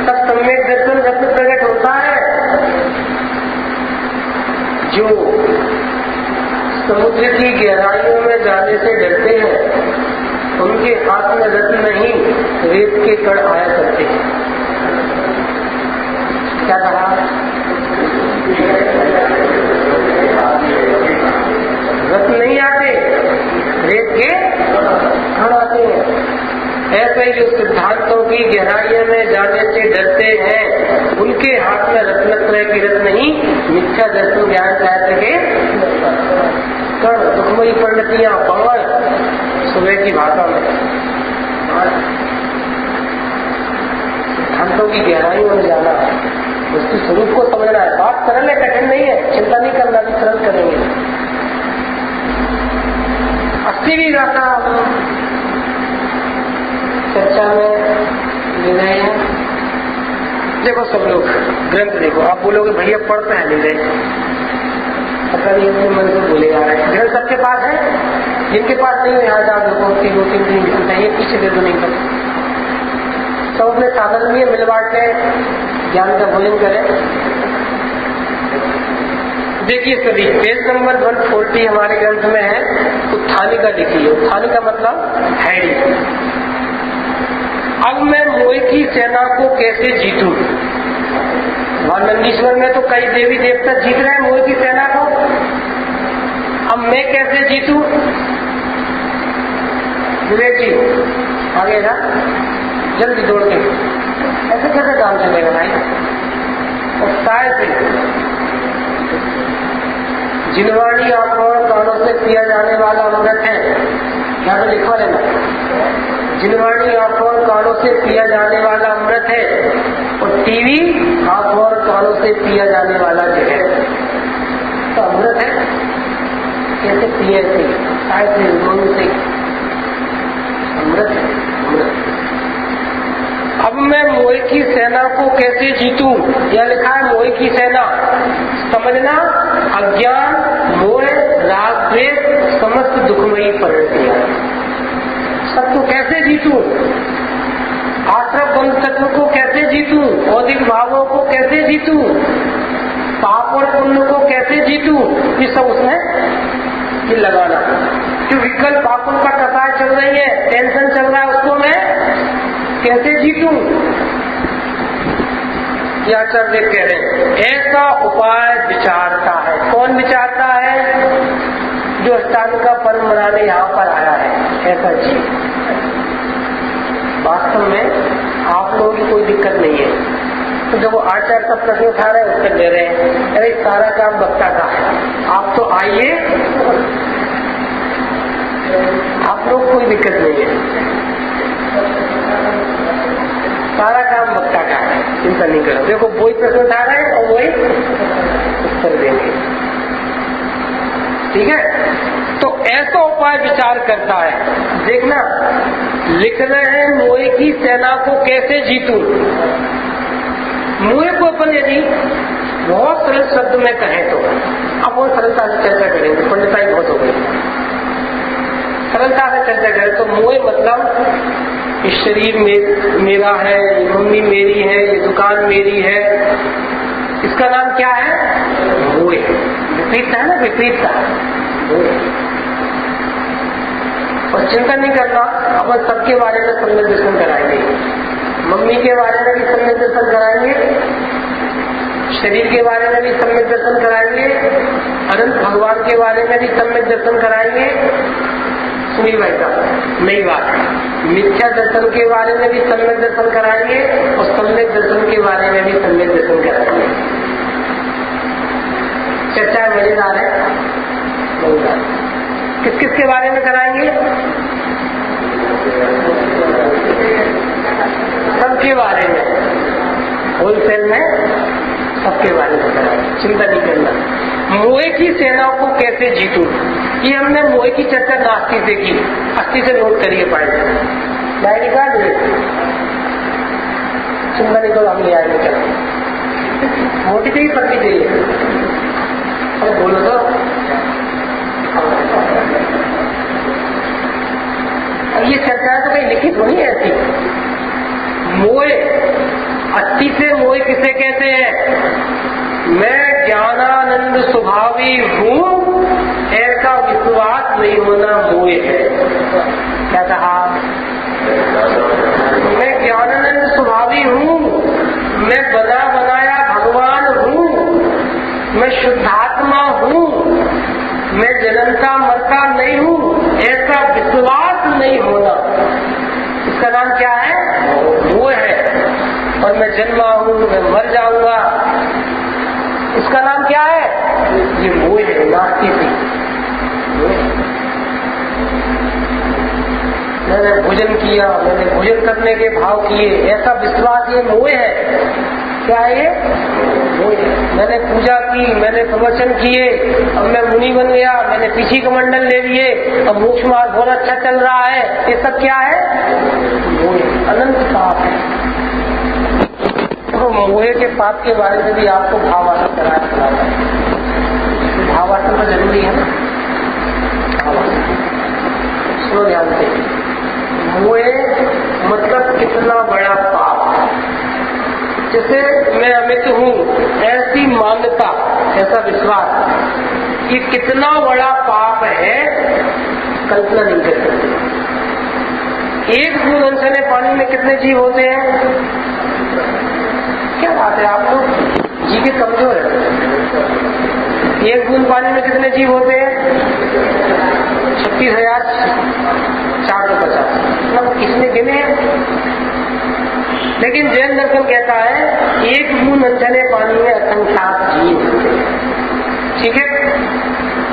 तब सम्यक दर्शन रत्न प्रकट होता है। जो समुद्र की गहराइयों में जाने से डरते हैं उनके हाथ में रत्न नहीं रेत के कण आया करते हैं। क्या कहा? रत्न नहीं आते, रेत के कण आते हैं। ऐसे ही जो सिद्धांतों की गहराइयों में जाने से डरते हैं उनके हाथ में रत्नत्रय की रत्न नहीं मिथ्या दर्शन ज्ञान चाहते के कण, दुखमयी पंडितियां, बाण, सुबह की भाषा में सिद्धांतों की गहराइयों में जाना है, उसके स्वरूप को समझना है। बात सरल है, कठिन नहीं है, चिंता नहीं करना, भी सरल करेंगे। 80वीं गाथा चर्चा में ले रहे हैं। देखो सब लोग ग्रंथ देखो, आप बोलोगे भैया पढ़ते हैं नहीं रहे, पता नहीं अपने मन से बोले जा रहे हैं। ग्रंथ सबके पास है, जिनके पास नहीं है यहाँ जाओ, देखो 3 दिन चाहिए, पीछे दे दो, नहीं कर सब अपने साधन में मिल बांट के ज्ञान का भोजन करें। देखिए सभी पेज नंबर 140 हमारे ग्रंथ में है, उत्थानिका लिखी है। उत्थानिका मतलब हैडी। अब मैं मोह की सेना को कैसे जीतूं? वहां नंदीश्वर में तो कई देवी देवता जीत रहे हैं मोह की सेना को। मैं कैसे जीतूं? विवेक जी आगे ना, जल्दी दौड़ के, ऐसे कैसे काम चलेगा भाई? उत्साह से जिनवाणी आंखों और कानों से पिया जाने वाला अमृत है, यहाँ पे लिखवा लेना, जिनवाणी आंखों और कानों से पिया जाने वाला अमृत है, और टीवी आंखों और कानों से पिया जाने वाला जहर। तो अमृत है, कैसे पिए थे? शायद से मन से अमृत है, अमृत। अब मैं मोह की सेना को कैसे जीतूं? यह लिखा है मोह की सेना। समझना, अज्ञान, मोह, राग, द्वेष, समस्त दुखमयी प्रवृत्तियां, सबको कैसे जीतूं? आश्रम बंध तत्व को कैसे जीतूं? औधिक भावों को कैसे जीतूं? पाप और पुण्य को कैसे जीतूं? ये सब उसमें ये लगाना। जो विकल्प पापों का कसाय चल रही है, टेंशन चल रहा है, उसको मैं कैसे जीतूं? ये आचार्य कह रहे हैं, ऐसा उपाय विचारता है। कौन विचारता है? जो अष्टांग का पर्व मनाने यहाँ पर आया है, ऐसा जी। वास्तव में आप लोगों की कोई दिक्कत नहीं है। तो जब वो आचार्य का प्रश्न उठा रहे हैं, उत्तर दे रहे हैं, अरे सारा काम वक्ता का है, आप तो आइए, आप लोग कोई दिक्कत नहीं है, सारा काम वक्ता का है, चिंता नहीं करो। देखो वही प्रश्न उठा रहे हैं और वही उत्तर देंगे, ठीक है? तो ऐसा उपाय विचार करता है। देखना, लिख रहे हैं मोह की सेना को कैसे जीतूं। मोह को अपन यदि बहुत सरल शब्द में कहें तो, अब वो सरलता से चर्चा करेंगे, पंडिताई बहुत हो गई, सरलता से चर्चा करें तो मोह मतलब इस शरीर में मेरा है, ये मम्मी मेरी है, ये दुकान मेरी है, इसका नाम क्या है? मोह। विपरीतता है ना, विपरीतता। और चिंता नहीं करना, अपन सबके बारे में सम्यक दर्शन कराएंगे, मम्मी के बारे में भी सम्यक दर्शन कराएंगे, शरीर के बारे में भी सम्यक दर्शन कराएंगे, अनंत भगवान के बारे में भी सम्यक दर्शन कराएंगे। सुनिए भाई साहब, नई बात, मिथ्या दर्शन के बारे में भी सम्यक दर्शन कराएंगे और सम्यक दर्शन के बारे में भी सम्यक दर्शन कराएंगे। चर्चा मजेदार है, किस किस के बारे में कराएंगे? सबके बारे में, होलसेल में सबके बारे में कराएंगे, चिंता नहीं करना। मोह की सेना को कैसे जीतूं, ये हमने मोह की चर्चा नास्ती से की, अस्थि से नोट करिए पॉइंट, डायरी कार्ड ले, चिंता नहीं करो, हम ले आएंगे। चलो मोटी चाहिए, पतली चाहिए, अब बोलो तो। अब ये चर्चा तो कहीं लिखित होनी है ऐसी। मोह, अस्थि से मोह किसे कहते हैं? मैं ज्ञानानंद स्वभावी हूँ, ऐसा विश्वास नहीं होना मोह है। क्या कहा? मैं ज्ञानानंद स्वभावी हूँ, मैं बना बनाया भगवान हूँ, मैं शुद्धात्मा हूँ, मैं जन्मता मरता नहीं हूँ, ऐसा विश्वास नहीं होना, इसका नाम क्या है? मोह है। और मैं जन्मा हूँ, मैं मर जाऊंगा, इसका नाम क्या है? ये मोह है, नास्ती थी। मैंने भोजन किया, मैंने भोजन करने के भाव किए, ऐसा विश्वास, ये मोह है। क्या है ये? मोह है। मैंने पूजा की, मैंने प्रवचन किए, अब मैं मुनि बन गया, मैंने पीछे कमंडल ले लिए, अब मोक्ष मार्ग बहुत अच्छा चल रहा है, ये सब क्या है? मोह, अनंत पाप है। तो मोह के पाप के बारे में भी आपको भावासन कराया, भावासन तो जरूरी है ना। सुनो ध्यान से, मोह मतलब कितना बड़ा पाप। जैसे मैं अमित हूँ, ऐसी मान्यता, ऐसा विश्वास, ये कितना बड़ा पाप है, कल्पना नहीं कर सकते। एक बूंद अनछने पानी में कितने जीव होते हैं? क्या बात है, आप लोग जी के कमजोर है। एक बूंद पानी में कितने जीव होते हैं? 36,450। मतलब किसने गिने? लेकिन जैन दर्शन कहता है एक बूंद अनछने पानी में असंख्यात जीव होते हैं। ठीक है,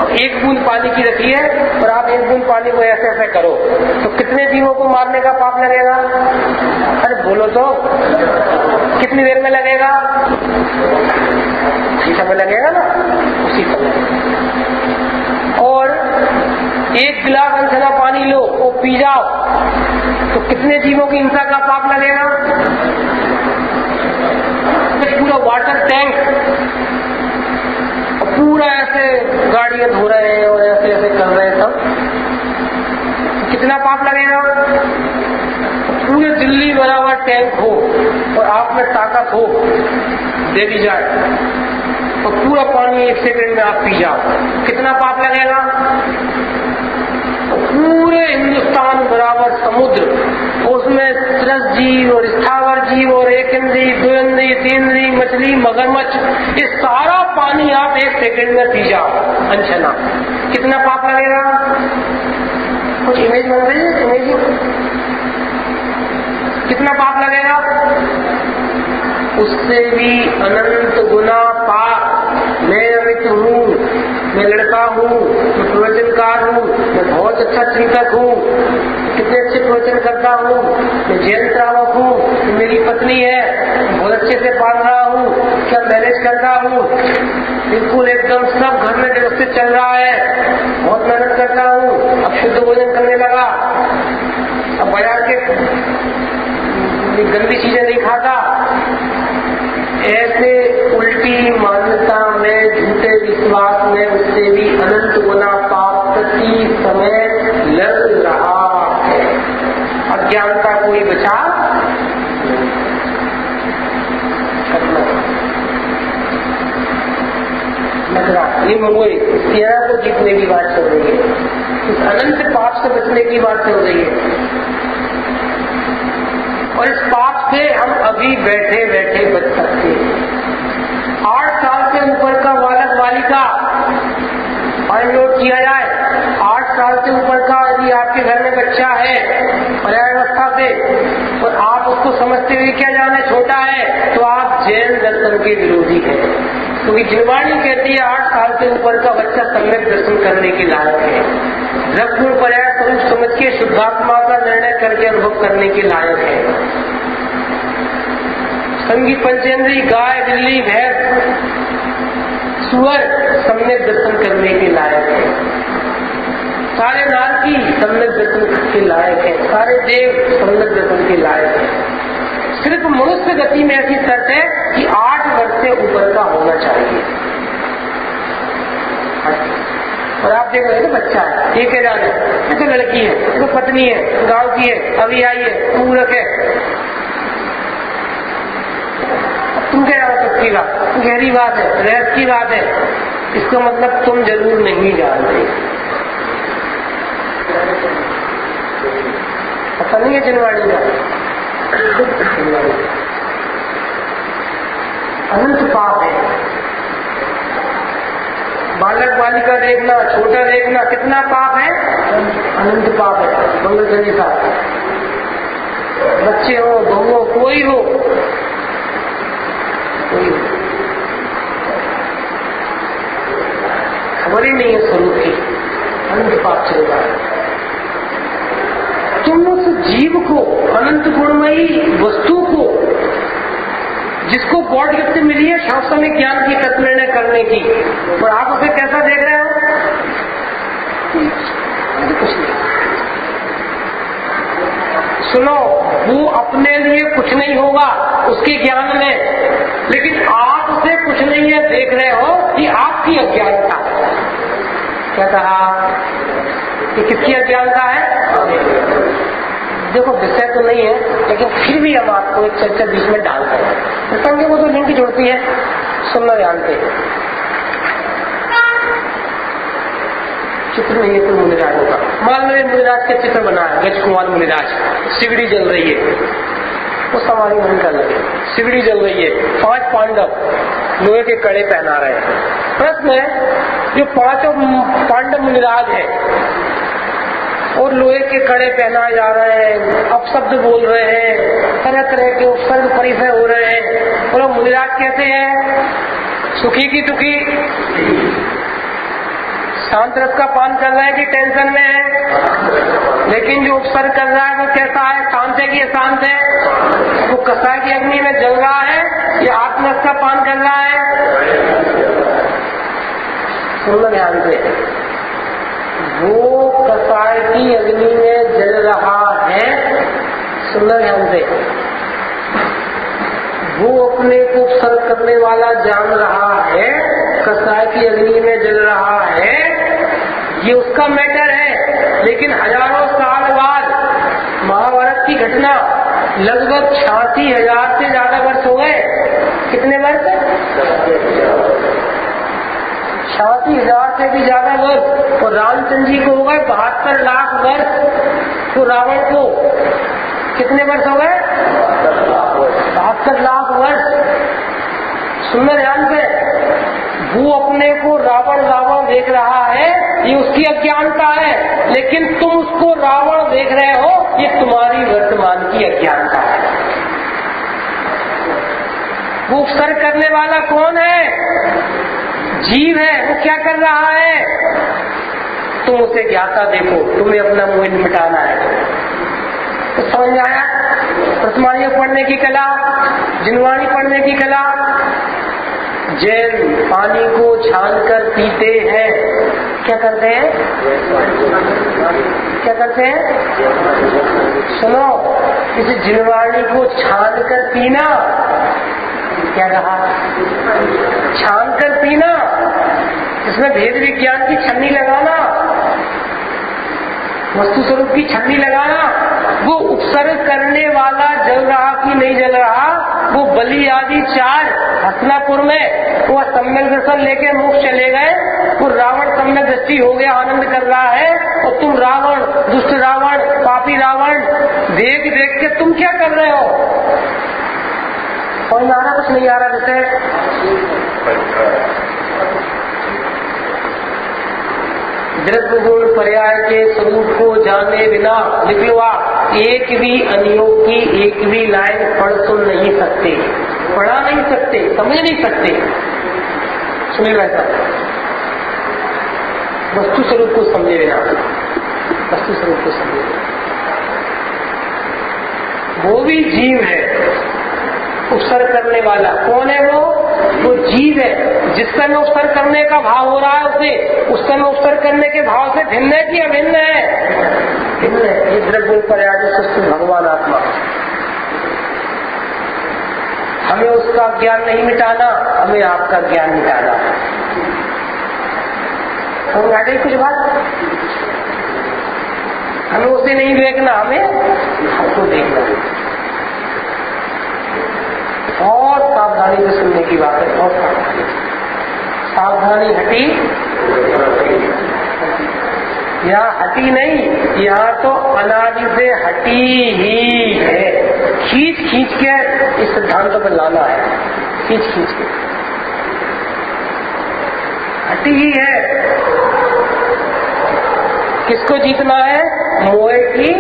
और एक बूंद पानी की रखी है और आप एक बूंद पानी को ऐसे ऐसे करो तो कितने जीवों को मारने का पाप लगेगा? अरे बोलो तो, कितनी देर में लगेगा? उसी समय लगेगा ना, उसी समय। और एक गिलास अनछना पानी लो वो पी जाओ तो कितने जीवों की हिंसा का पाप लगेगा? पूरा वाटर टैंक पूरा ऐसे गाड़ियां धो रहे हैं और ऐसे ऐसे कर रहे हैं, सब कितना पाप लगेगा? पूरे दिल्ली बराबर टैंक हो और आप में ताकत हो दे दी जाए तो पूरा पानी 1 सेकंड में आप पी जाओ, कितना पाप लगेगा? पूरे हिंदुस्तान बराबर समुद्र, उसमें तरस जीव और स्थावर जीव और एक इंद्री, 2 इंद्री, 3 इंद्री, मछली, मगरमच्छ, ये सारा पानी आप 1 सेकंड में पी जाओ अनछना, कितना पाप लगेगा? कुछ इमेज बन रही है? इमेजिंग कितना पाप लगेगा? उससे भी अनंत गुना पाप। मैं अमित हूँ, मैं लड़का हूँ, मैं प्रवचनकार हूँ, मैं बहुत अच्छा चिंतक हूँ, कितने अच्छे प्रवचन करता हूँ, मैं जैन श्रावक हूँ, मेरी पत्नी है, बहुत अच्छे से पाल रहा हूँ, क्या मैनेज कर रहा हूँ, बिल्कुल एकदम सब घर में व्यवस्थित चल रहा है, बहुत मेहनत करता हूँ, अब शुद्ध भोजन करने लगा, अब बाजार के गंदी चीजें नहीं खाता। ऐसे उल्टी मान्यता में, झूठे विश्वास में उससे भी अनंत गुना पाप प्रति समय लग रहा है। अज्ञानता कोई बचा ये मंगोई सेना को जीतने की बात चल रही है, इस अनंत पाप से बचने की बात चल रही है। और इस पाप से हम अभी बैठे बैठे बच सकते हैं। 8 साल से ऊपर का बालक बालिका अनलोड किया जाए, 8 साल से ऊपर का यदि आपके घर में बच्चा है पर्यावस्था से और आप उसको समझते हुए क्या जाने छोटा है तो आप जैन दर्शन के विरोधी हैं। क्योंकि जिनवाणी कहती है 8 साल से ऊपर का बच्चा सम्यक दर्शन करने के लायक है, रघुगुण पर्याय स्वरूप समझ के शुद्धात्मा का निर्णय करके अनुभव करने के लायक है। संगीत पंचेंद्री गाय, बिल्ली, भैंस, सुअर सम्यक दर्शन करने के लायक है। सारे नारकी सम्यक दर्शन के लायक है, सारे देव सम्यक दर्शन के लायक है। सिर्फ मनुष्य गति में ऐसी शर्त है कि 8 वर्ष से ऊपर का होना चाहिए। और आप देख रहे हैं बच्चा है, ठीक है जाने, ये तो लड़की है, ये तो पत्नी है, गांव की है, अभी आई है, पूरक है, तुम क्या जानो सबकी बात, गहरी बात है, रहस्य की बात है। इसका मतलब तुम जरूर नहीं जानते, पता नहीं है जनवाड़ी का अनंत पाप है। बालक बालिका देखना, छोटा देखना, कितना पाप है? अनंत पाप है। मंगल संहिता, बच्चे हो, बहू हो, कोई हो, खबर ही नहीं है स्वरूप की, अनंत पाप चल रहा है। तुम उस जीव को, अनंत गुणमयी वस्तु को, जिसको गॉड गिफ्ट मिली है शास्त्र में ज्ञान की तत्निर्णय करने की, और आप उसे कैसा देख रहे हो? कुछ नहीं। सुनो, वो अपने लिए कुछ नहीं होगा उसके ज्ञान में, लेकिन आप उसे कुछ नहीं है देख रहे हो कि आपकी अज्ञानता। क्या कहा? कि किसकी अज्ञानता है? देखो विषय तो नहीं है, लेकिन फिर भी हम आपको एक चर्चा बीच में डालते हैं, प्रसंग वो तो लिंक जोड़ती है, सुनना जानते हैं। चित्र नहीं है कोई मुनिराजों का, मान लो मुनिराज के चित्र बनाया, गज कुमार मुनिराज, सिगड़ी जल रही है, वो सवारी नहीं कर लगे, सिगड़ी जल रही है, 5 पांडव लोहे के कड़े पहना रहे हैं, प्रश्न है, जो पांचों पांडव मुनिराज है और लोहे के कड़े पहनाए जा रहे हैं, अपशब्द बोल रहे हैं, तरह तरह के उपसर्ग परिचय हो रहे हैं, और मुनिराज कैसे हैं? सुखी की दुखी, शांत रस का पान कर रहा है कि टेंशन में है? लेकिन जो उपसर्ग कर रहा है वो कैसा है? शांत है कि अशांत है? वो कसाई की अग्नि में जल रहा है या आत्मरस का पान कर रहा है? सुनना ध्यान से, वो कसाई की अग्नि में जल रहा है, सुनना ध्यान से, वो अपने को उपसर्ग करने वाला जान रहा है, कसाई की अग्नि में जल रहा है, ये उसका मैटर है। लेकिन हजारों साल बाद महाभारत की घटना, लगभग 86,000 से ज्यादा वर्ष हो गए। कितने वर्ष? 86,000 से भी ज्यादा वर्ष। और रामचंद्र जी को हो गए 72 लाख वर्ष। तो रावण को कितने वर्ष हो गए? 72 लाख वर्ष। सुनना ध्यान से, वो अपने को रावण रावण देख रहा है, ये उसकी अज्ञानता है। लेकिन तुम उसको रावण देख रहे हो, ये तुम्हारी वर्तमान की अज्ञानता है। वो उपसर्ग करने वाला कौन है? जीव है। वो क्या कर रहा है? तुम उसे ज्ञाता देखो, तुम्हें अपना मोह मिटाना है। तो समझ में आया? प्रथमाणी पढ़ने की कला, जिनवाणी पढ़ने की कला। जैन पानी को छानकर पीते हैं, क्या करते हैं? क्या करते हैं? सुनो, इस जिनवाणी को छानकर पीना, क्या कहा? छानकर पीना, इसमें भेद विज्ञान की छन्नी लगाना, वस्तु स्वरूप की छन्नी लगाना। वो उपसर्ग करने वाला जल रहा कि नहीं जल रहा, वो बलि आदि 4 हसनापुर में वो सम्यक दर्शन लेके मोक्ष चले गए। वो रावण सम्यक दृष्टि हो गया, आनंद कर रहा है, और तुम रावण, दुष्ट रावण, पापी रावण देख देख के तुम क्या कर रहे हो? कोई आ रहा, कुछ नहीं आ रहा? जैसे द्रव्य गुण पर्याय के स्वरूप को जाने बिना, लिख लो आप, एक भी अनियोग की एक भी लाइन पढ़ सुन नहीं सकते, पढ़ा नहीं सकते, समझ नहीं सकते। सुनिए ऐसा, वस्तु स्वरूप को समझे बिना, वस्तु स्वरूप को समझे बिना। वो भी जीव है, उपसर्ग करने वाला। कौन है वो? वो जीव है। जिस समय उपसर्ग करने का भाव हो रहा है उसे, उस समय उपसर्ग करने के भाव से भिन्न है कि अभिन्न है? भिन्न है। ये द्रव्य पर्याय सुस्त भगवान आत्मा। हमें उसका ज्ञान नहीं मिटाना, हमें आपका ज्ञान मिटाना। समझ आ गई कुछ बात? हमें उसे नहीं देखना, हमें हमको देखना। और सावधानी से सुनने की बात है, बहुत सावधानी। सावधानी हटी, यहाँ हटी नहीं, यहाँ तो अनादि से हटी ही है। खींच खींच के इस सिद्धांतों पर लाना है, खींच खींच के हटी ही है। किसको जीतना है? मोह की।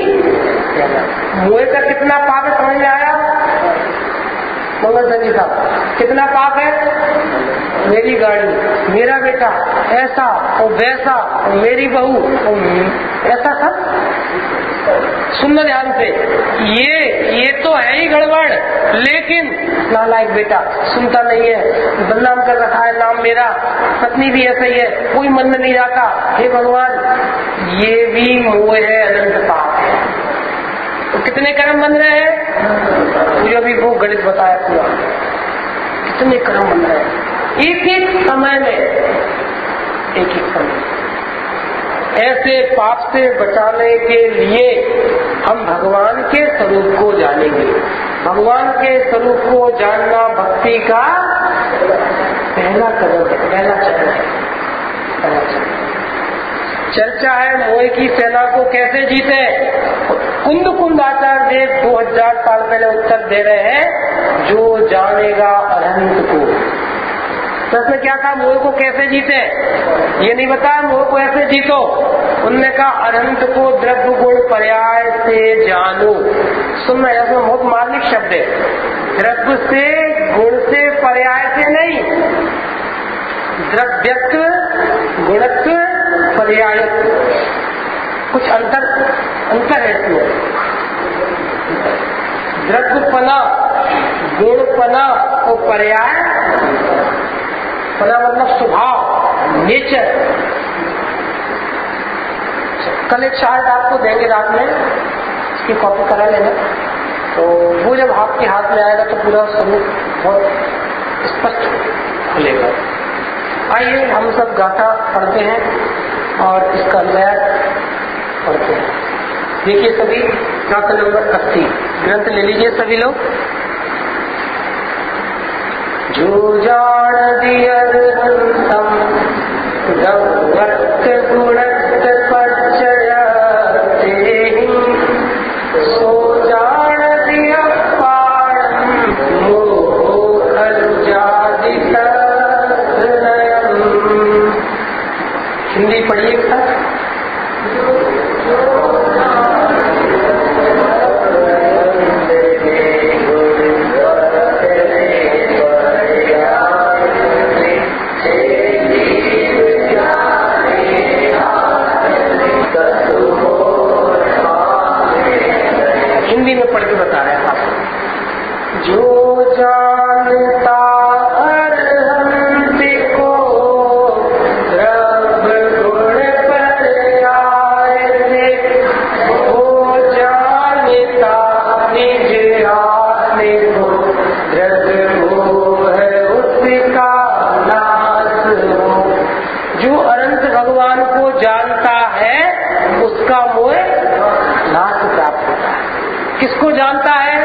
मोह का कितना पाप है समझ में आया? मंगल संजी साहब, कितना पाप है? मेरी गाड़ी, मेरा बेटा, ऐसा और वैसा, और मेरी बहू, ऐसा सब। सुनना ध्यान से, ये तो है ही गड़बड़। लेकिन नालायक बेटा सुनता नहीं है, बदनाम कर रखा है नाम मेरा, पत्नी भी ऐसा ही है, कोई मन में नहीं आता। हे भगवान, ये भी मोह है, अनंत पाप है। तो कितने कर्म बन रहे हैं? मुझे अभी वो गणित बताया पूरा, कितने कर्म बन रहे हैं एक एक समय में, एक एक समय। ऐसे पाप से बचाने के लिए हम भगवान के स्वरूप को जानेंगे। भगवान के स्वरूप को जानना भक्ति का पहला कदम है, पहला चरण है, पहला चरण। चर्चा है मोह की सेना को कैसे जीते। कुंद आचार्य देव 2000 साल पहले उत्तर दे रहे हैं, जो जानेगा अनंत को, प्रश्न क्या था, मोह को कैसे जीते? ये नहीं बताया मोह को ऐसे जीतो। उनने कहा अनंत को द्रव्य गुण पर्याय से जानो। सुनना, ऐसा बहुत मार्मिक शब्द है। द्रव्य से, गुण से, पर्याय से नहीं, द्रव्यत्व, गुणत्व, पर्यायत्व, कुछ अंतर है इसमें। द्रव्यपना, गुणपना और पर्याय पना मतलब स्वभाव, नेचर। कल एक चार्ट आपको देंगे रात में, इसकी कॉपी करा लेना, तो वो जब आपके हाथ में आएगा तो पूरा स्वरूप बहुत स्पष्ट खुलेगा। आइए हम सब गाथा पढ़ते हैं और इसका लय पढ़ते हैं। देखिए सभी, गाथा नंबर 80 ग्रंथ ले लीजिए सभी लोग। जो जान दियर हंतम गवक्त गुणक्त पच्चयते सो जान दिया पाणम मोह खलु जादित हृदयम। हिंदी पढ़िए सर। किसको जानता है?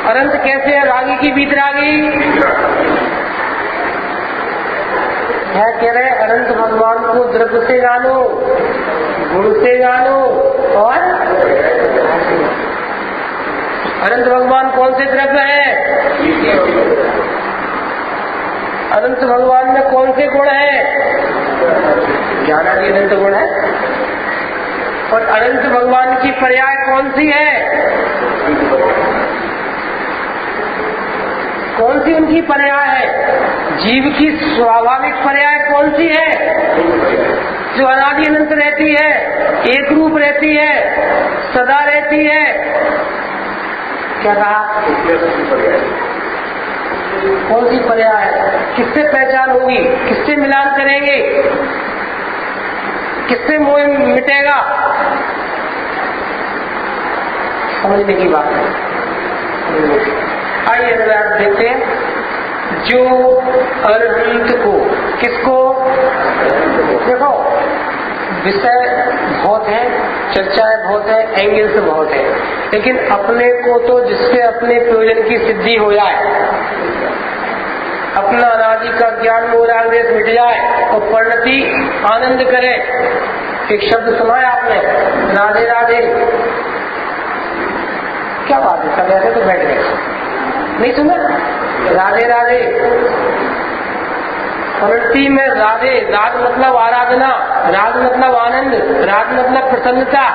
अनंत कैसे है? रागी की बीतरागी क्या कह रहे? अनंत भगवान को द्रव्य से जानो, गुण से जानो और अनंत भगवान कौन से द्रव्य है? अनंत भगवान में कौन से गुण है? ज्ञानादि अनंत गुण है। और अनंत भगवान की पर्याय कौन सी है? कौन सी उनकी पर्याय है? जीव की स्वाभाविक पर्याय कौन सी है? जो अनादि अनंत रहती है, एक रूप रहती है, सदा रहती है। क्या कहा? कौन सी पर्याय है? किससे पहचान होगी? किससे मिलान करेंगे? किससे मोह मिटेगा? समझने की बात है। आइए अगर आप देखते हैं, जो अरहंत को, किसको? देखो विषय बहुत है, चर्चाएं बहुत है, एंगल से बहुत है, लेकिन अपने को तो जिससे अपने प्रयोजन की सिद्धि हो जाए, अपना अनादि का ज्ञान मोराग देश मिट जाए और परिणति आनंद करे। एक शब्द सुना है आपने, राधे राधे। क्या बात है, सब ऐसे तो बैठ गए, नहीं सुना? राधे राधे। परिणति में राधे, राध मतलब आराधना, राध मतलब आनंद, राध मतलब प्रसन्नता।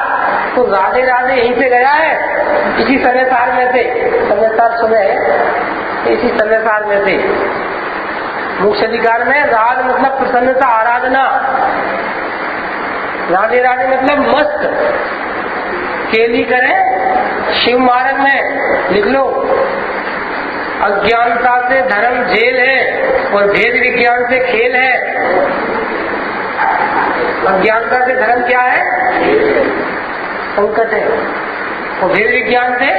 तो राधे राधे यहीं से गया है, इसी सन्यासार में से। सन्यासार सुने, इसी सन्यासार में से मोक्ष अधिकार में राध मतलब प्रसन्नता, आराधना। राधे राधे मतलब मस्त। केली करें शिव मार्ग में, लिख लो। अज्ञानता से धर्म झेल है और भेद विज्ञान से खेल है। अज्ञानता से धर्म क्या है? संकट है, और भेद विज्ञान से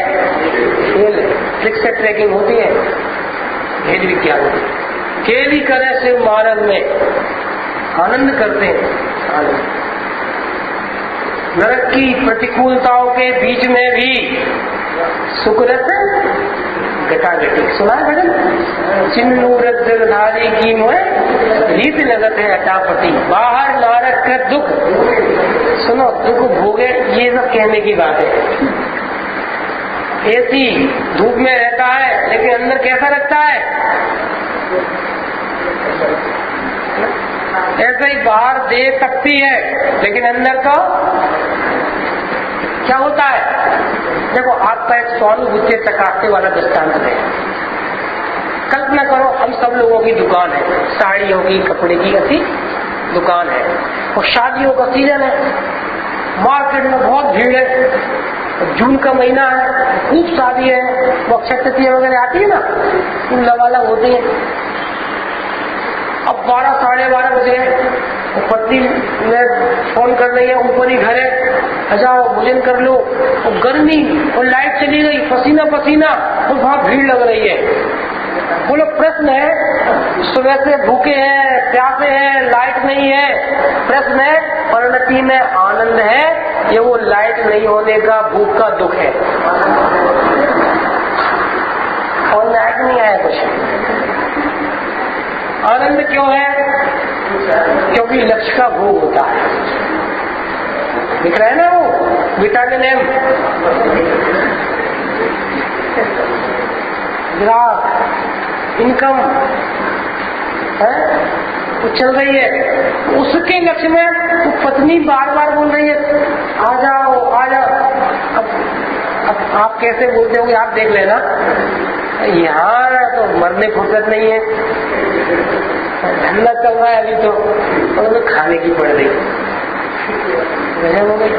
खेल है। ट्रिक से ट्रैकिंग होती है भेद विज्ञान की। केली करें शिव मार्ग में, आनंद करते हैं। आनंद नरक की प्रतिकूलताओं के बीच में भी सुकृत घटाघटी। सुना है भजन? चिन्नूरत जगधारी की मोह रीत लगत है अटापटी। बाहर नारक का दुख, सुनो, दुख भोगे, ये सब कहने की बात है। ऐसी धूप में रहता है, लेकिन अंदर कैसा रखता है? ऐसे ही बाहर दे सकती है, लेकिन अंदर तो क्या होता है? देखो, आपका एक स्वानुभूति चकाते वाला दृष्टांत है। कल्पना करो, हम सब लोगों की दुकान है, साड़ियों की, कपड़े की ऐसी दुकान है, और शादियों का सीजन है, मार्केट में बहुत भीड़ है, जून का महीना है, खूब शादी है, वो अक्षय तृतीया वगैरह आती है ना, तो लबालब होती है। अब 12 साढ़े 12 बजे पत्नी ने फोन कर रही है, ऊपर ही घर है, जाओ भोजन कर लो, और गर्मी और लाइट चली गई, पसीना पसीना, और वहां भीड़ लग रही है। बोलो, प्रश्न है, सुबह से भूखे हैं, प्यासे हैं, लाइट नहीं है, प्रश्न है परिणति में आनंद है, ये वो लाइट नहीं होने का, भूख का दुख है। और लाइट नहीं आया कुछ, आनंद क्यों है? क्योंकि लक्ष्य का भोग होता है। दिख रहा है ना वो विटामिन एम, ग्राहक, इनकम है, वो चल रही है। उसके लक्ष्य में वो पत्नी बार बार बोल रही है, आ जाओ आ जाओ। अब आप कैसे बोलते होंगे, आप देख लेना, यहाँ तो मरने फुर्सत नहीं है, धंधा चल रहा है अभी, तो उन्हें खाने की पड़ रही हो गई।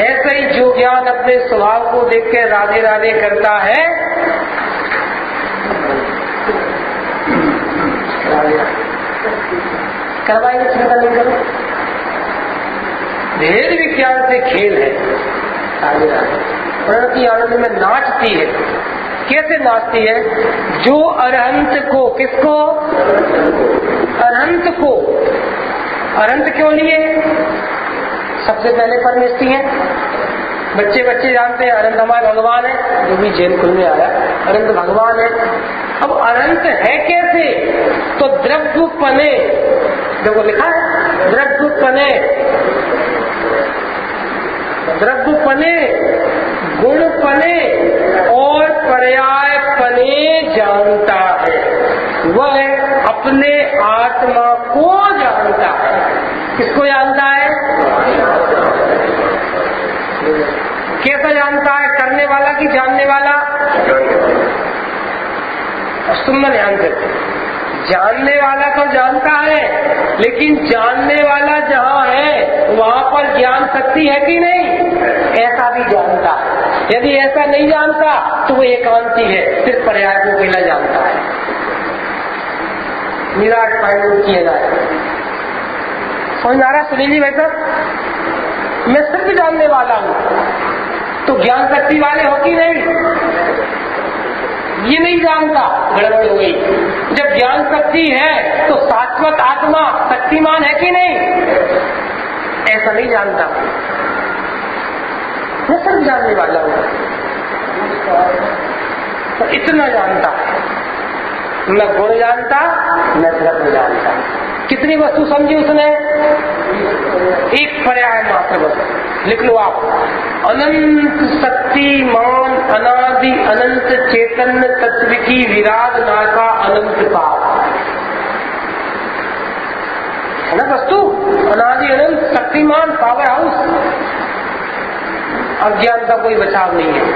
ऐसे ही जो ज्ञान अपने स्वभाव को देख के राधे राधे करता है, करवाएंगे, चिंता नहीं करो, भेद विज्ञान से खेल है। राधे राधे प्रकृति आनंद में नाचती है। कैसे नाचती है? जो अरहंत को, किसको? अरहंत को। अरहंत क्यों लिए? सबसे पहले परमेष्टि है, बच्चे बच्चे जानते हैं अनंत हमारे भगवान है, जो भी जैन कुल में आया, अनंत भगवान है। अब अनंत है कैसे? तो द्रव्य पने, देखो लिखा है द्रव्य पने, द्रव्य पने, गुण पने और पर्याय पने जानता है। वह अपने आत्मा को जानता है। किसको जानता है? कैसा जानता है? करने वाला कि जानने वाला? सुनना ध्यान से, जानने वाला तो जानता है, लेकिन जानने वाला जहाँ है वहाँ पर ज्ञान शक्ति है कि नहीं, ऐसा भी जानता है। यदि ऐसा नहीं जानता तो वो एकांती है, सिर्फ पर्याय को अकेला जानता है। निराट पालन किया जाए, समझ आ रहा? सुनील भाई साहब, मैं सिर्फ जानने वाला हूँ, तो ज्ञान शक्ति वाले हो कि नहीं? ये नहीं जानता, गड़बड़ हो गई। जब ज्ञान शक्ति है तो शाश्वत आत्मा शक्तिमान है कि नहीं? ऐसा नहीं जानता, मैं सिर्फ जानने वाला हूँ, तो इतना जानता है, न गुण जानता न द्रव्य जानता। कितनी वस्तु समझी उसने? एक पर्याय मात्र बस लिख लो आप, अनंत शक्तिमान अनादि अनंत चैतन्य तत्व की विराजना का अनंत पाप है ना वस्तु, अनादि अनंत शक्तिमान पावर हाउस। अज्ञान का कोई बचाव नहीं है।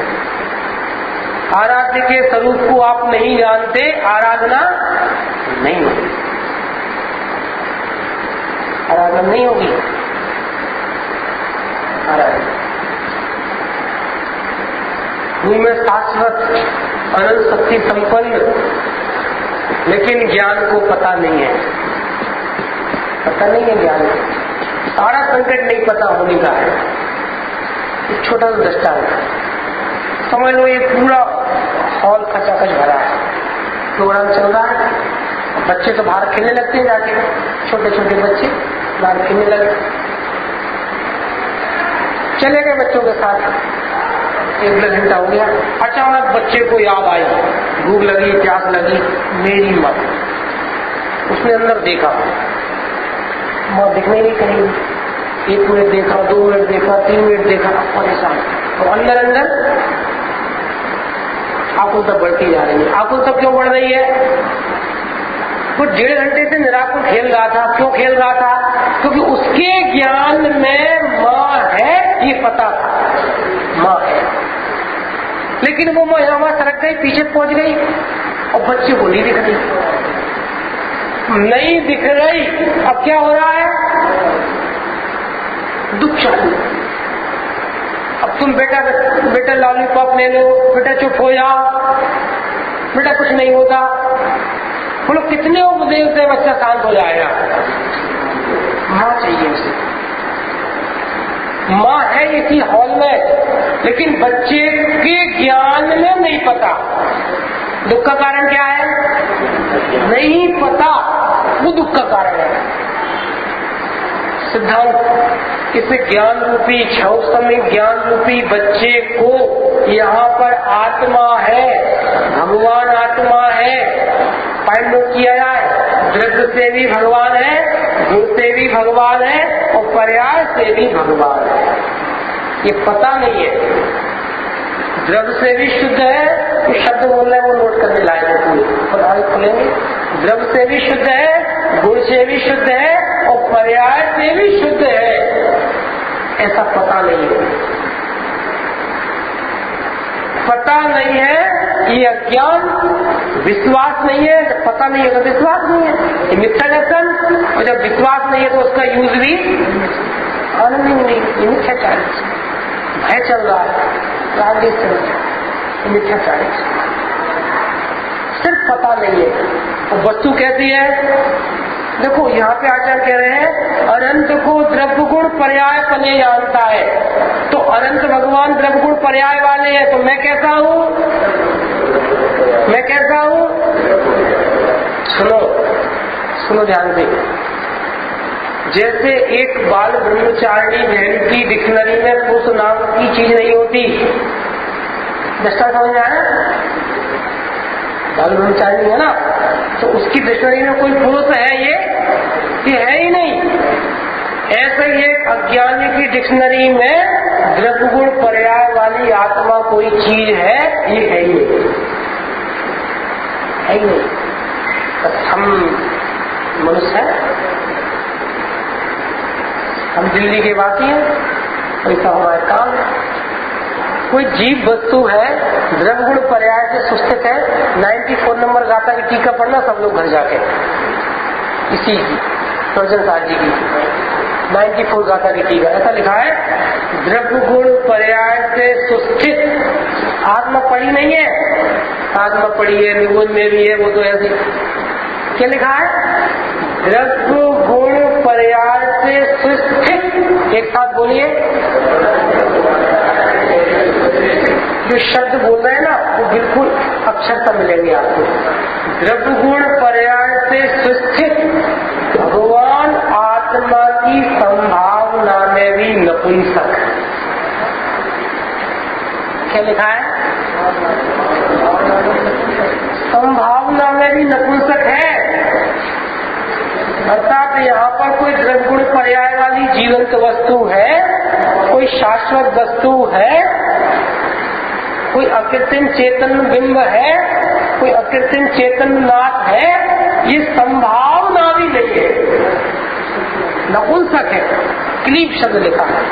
आराध्य के स्वरूप को आप नहीं जानते, आराधना नहीं होगी, आराधना नहीं होगी। में शाश्वत अनंत शक्ति संपन्न, लेकिन ज्ञान को पता नहीं है, पता नहीं है ज्ञान को। सारा संकट नहीं पता होने का है। एक छोटा सा दृष्टांत समझ लो, ये पूरा हॉल खचाखच भरा है, प्रोग्राम चल रहा है, बच्चे तो बाहर खेलने लगते हैं जाके, छोटे छोटे बच्चे बाहर खेलने लगे, चले गए बच्चों के साथ। 1-2 घंटा हो गया, अचानक बच्चे को याद आई, भूख लगी, प्यास लगी, मेरी माँ। उसने अंदर देखा, माँ दिख नहीं कहीं। 1 मिनट देखा, 2 मिनट देखा, 3 मिनट देखा, परेशान। और अंदर अंदर आकुलता बढ़ती जा रही है। आकुलता क्यों बढ़ रही है? वो 1.5 घंटे से निराकुल खेल रहा था। क्यों खेल रहा था? क्योंकि उसके ज्ञान में माँ है ये पता था, माँ है, लेकिन वो माँ यहाँ सरक गई, पीछे पहुंच गई और बच्चे को नहीं दिख रही, नहीं दिख रही। अब क्या हो रहा है? दुख चालू। अब तुम बेटा लॉलीपॉप ले लो, बेटा चुप हो जाओ, बेटा कुछ नहीं होता। बोलो कितने उपदेश से बच्चा शांत हो जाएगा? माँ चाहिए उसे। माँ है इसी हॉल में, लेकिन बच्चे के ज्ञान में नहीं पता। दुख का कारण क्या है? नहीं पता, वो दुख का कारण है। सिद्धांत इस ज्ञान रूपी क्षौसमिक ज्ञान रूपी बच्चे को यहाँ पर आत्मा है, भगवान आत्मा है, पॉइंट नोट किया जाए। द्रव्य से भी भगवान है, गुण से भी भगवान है और पर्याय से भी भगवान है। ये पता नहीं है। द्रव्य से भी शुद्ध है, कुछ शब्द बोल रहे हैं वो नोट करने लायक है पूरे और आगे खुलेंगे। द्रव्य से भी शुद्ध है, गुण से भी शुद्ध है और पर्याय से भी शुद्ध है, ऐसा पता नहीं है। पता नहीं है, ये अज्ञान, विश्वास नहीं है। जब पता नहीं है तो विश्वास नहीं है, ये मिथ्या दर्शन। और जब विश्वास नहीं है तो उसका यूज भी आनंद नहीं, ये मिथ्याचार, भय चल रहा है, राजनीति चल रहा है, मिथ्याचार। सिर्फ पता नहीं है। और वस्तु कैसी है? देखो यहाँ पे आचार्य कह रहे हैं अनंत को द्रव्य गुण पर्याय पने जानता है। तो अनंत भगवान द्रव्य गुण पर्याय वाले हैं, तो मैं कैसा हूँ? मैं कैसा हूँ? सुनो ध्यान से। जैसे एक बाल ब्रह्मचारिणी बहन की डिक्शनरी में पुरुष नाम की चीज नहीं होती, दस्ता समझ में आया? बाल ब्रह्मचारिणी है ना, तो उसकी डिक्शनरी में कोई पुरुष है ये है ही नहीं। ऐसे ही एक अज्ञानी की डिक्शनरी में द्रव्य गुण पर्याय वाली आत्मा कोई चीज है, ये है ही नहीं, है ही नहीं। हम मनुष्य हैं, हम दिल्ली के वासी हैं, ऐसा हमारा काम। कोई जीव वस्तु है, द्रव्य गुण पर्याय से सुस्थित है। 94 नंबर गाथा की टीका पढ़ना सब लोग घर जाके, इसी की सर्जन साहब जी की 94 गाथा की टीका। ऐसा लिखा है, द्रव्य गुण पर्याय से सुस्थित। आत्मा पड़ी नहीं है, आत्मा पड़ी है, निगुण में भी है, वो तो ऐसे। क्या लिखा है? द्रव्य गुण पर्याय से सुस्थित। एक साथ बोलिए। जो शब्द बोल रहे हैं ना वो बिल्कुल अक्षरता मिलेंगे आपको। द्रव्य गुण पर्याय से सुस्थित भगवान आत्मा की संभावना में भी नपुंसक। क्या लिखा है? संभावना में भी नपुंसक है। अर्थात यहाँ पर कोई द्रव्य गुण पर्याय वाली जीवंत वस्तु है, कोई शाश्वत वस्तु है, कोई अकृत्रिम चेतन बिंब है, कोई अकृत्रिम चेतन नाथ है, ये संभावना भी नहीं है, नपुंसक है। क्लीब शब्द लिखा है।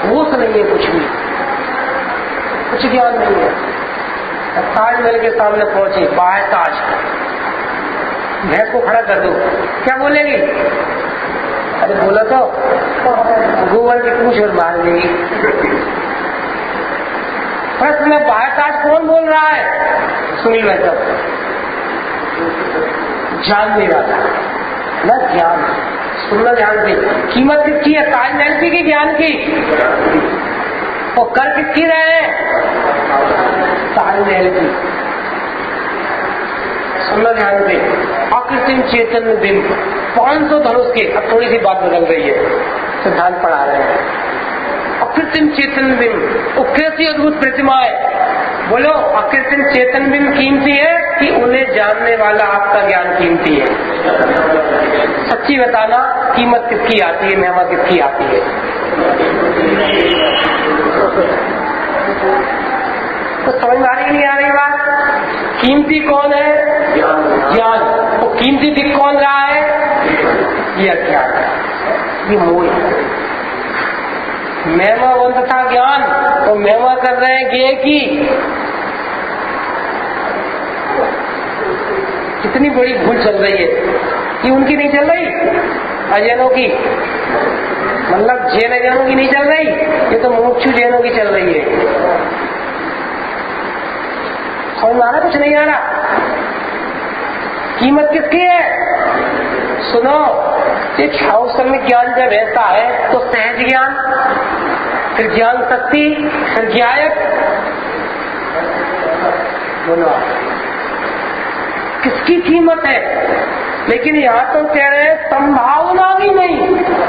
होश नहीं है, कुछ भी, कुछ ज्ञान नहीं है। ताजमहल के सामने पहुंची, बाहर ताज, भैंस को खड़ा कर दो, क्या बोलेगी? अरे बोला तो गोबर की पूछ और मार देगी। प्रश्न में बाहर ताज कौन बोल रहा है? सुनील भाई साहब। जान नहीं रहा ना, ज्ञान। सुनना ध्यान से। कीमत किसकी है? ताजमहल की ज्ञान की? और कर किसकी रहे हैं? ताजमहल की। सुनना ध्यान से। अकृत्रिम चेतन बिंब 500 धनुष के। अब थोड़ी सी बात बदल रही है, सिद्धांत पढ़ा रहे हैं। अकृत्रिम चेतन बिंब, वो कैसी अद्भुत प्रतिमा है। बोलो, अकृत्रिम चेतन बिंब कीमती है कि उन्हें जानने वाला आपका ज्ञान कीमती है? सच्ची बताना, कीमत किसकी आती है, महिमा किसकी आती है? तो समझ में आ रही नहीं आ रही बात? कीमती कौन है? ज्ञान। तो कीमती दिख कौन रहा है? ये अज्ञान है, ये मोह है। महिमा वंत था ज्ञान, तो महिमा कर रहे हैं ज्ञेय की। कितनी बड़ी भूल चल रही है कि उनकी नहीं चल रही, अजैनों की, मतलब जैन अजैनों की नहीं चल रही, ये तो मुमुक्षु जैनों की चल रही है। समझ में आ रहा? कुछ नहीं आ रहा? कीमत किसकी है? सुनो, ये क्षाउसम्य ज्ञान जब ऐसा है तो सहज ज्ञान, फिर ज्ञान शक्ति, फिर ज्ञायक, बोलो किसकी कीमत है? लेकिन यहाँ तो कह रहे हैं संभावना भी नहीं,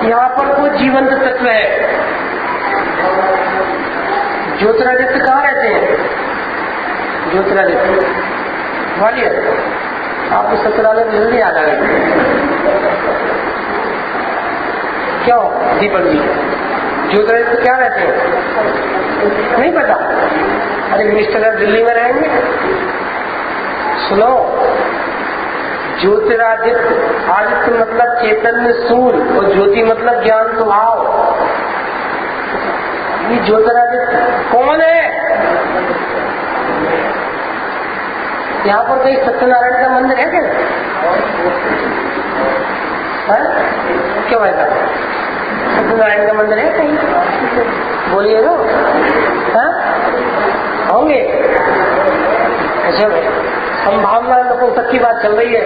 यहाँ पर कोई जीवंत तत्व है। ज्योतिरादित्य कहाँ रहते हैं? ज्योतिरादित्य ग्वालियर। आपको सत्यनारायण में जल्दी याद आ गई क्यों? दीपक जी ज्योतिरादित्य क्या रहते हैं? नहीं पता? अरे मिनिस्टर दिल्ली में रहेंगे। सुनो, ज्योतिरादित्य, आदित्य मतलब चैतन्य सूर्य, और ज्योति मतलब ज्ञान स्वभाव। ये ज्योतिरादित्य कौन है? यहाँ पर कहीं सत्यनारायण का मंदिर है क्या? क्यों ऐसा? सत्यनारायण का मंदिर है कहीं? बोलिए तो। होंगे? अच्छा भाई, संभावना नपुंसक की बात चल रही है।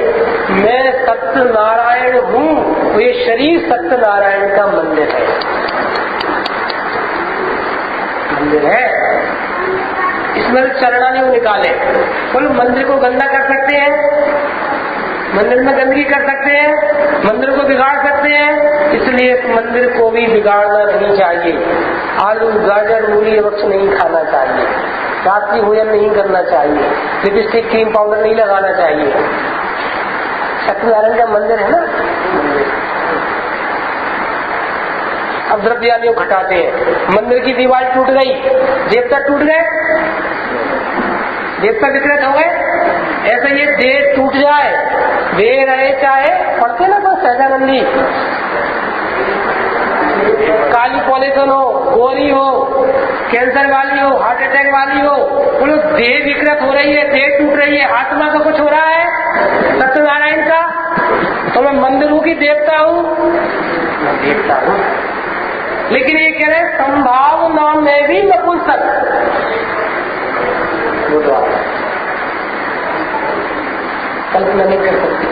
मैं सत्यनारायण हूँ, तो ये शरीर सत्यनारायण का मंदिर है। मंदिर है, इसमें चरणा नहीं निकाले। बोलो मंदिर को गंदा कर सकते हैं, मंदिर में गंदगी कर सकते हैं, मंदिर को बिगाड़ सकते हैं, इसलिए मंदिर को भी बिगाड़ना नहीं चाहिए। आलू गाजर मूली वृक्ष नहीं खाना चाहिए, रात्रि भोजन नहीं करना चाहिए, लिपस्टिक क्रीम पाउडर नहीं लगाना चाहिए। सत्यनारायण का मंदिर है ना। अब द्रव्यादियों घटाते हैं, मंदिर की दीवार टूट गई, देवता टूट गए, देवता विकृत हो गए। ऐसा ये देह टूट जाए, वे रहे चाहे, पढ़ते ना तो सहजानंदी, काली पॉलिथन हो, गोरी हो, कैंसर वाली हो, हार्ट अटैक वाली हो, बोलो देह विकृत हो रही है, देह टूट रही है, आत्मा का कुछ हो रहा है सत्यनारायण का। तो मैं मंदिर हूँ कि देवता हूँ? मैं देवता हूँ। लेकिन ये कह रहे संभावना में भी नपुंसक, कल्पना नहीं कर सकती।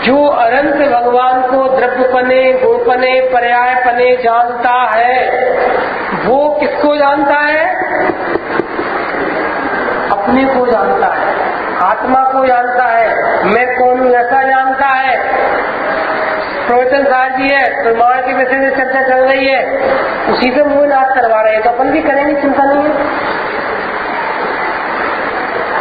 जो अनंत भगवान को द्रव्यपने, गुणपने, पर्यायपने जानता है, वो किसको जानता है? अपने को जानता है, आत्मा को जानता है, मैं कौन हूँ ऐसा जानता है। प्रवचन साहब जी है, प्रमाण के विषय में चर्चा चल रही है, उसी से मुंह नाश करवा रहे हैं, तो अपन भी करेंगे, चिंता नहीं है।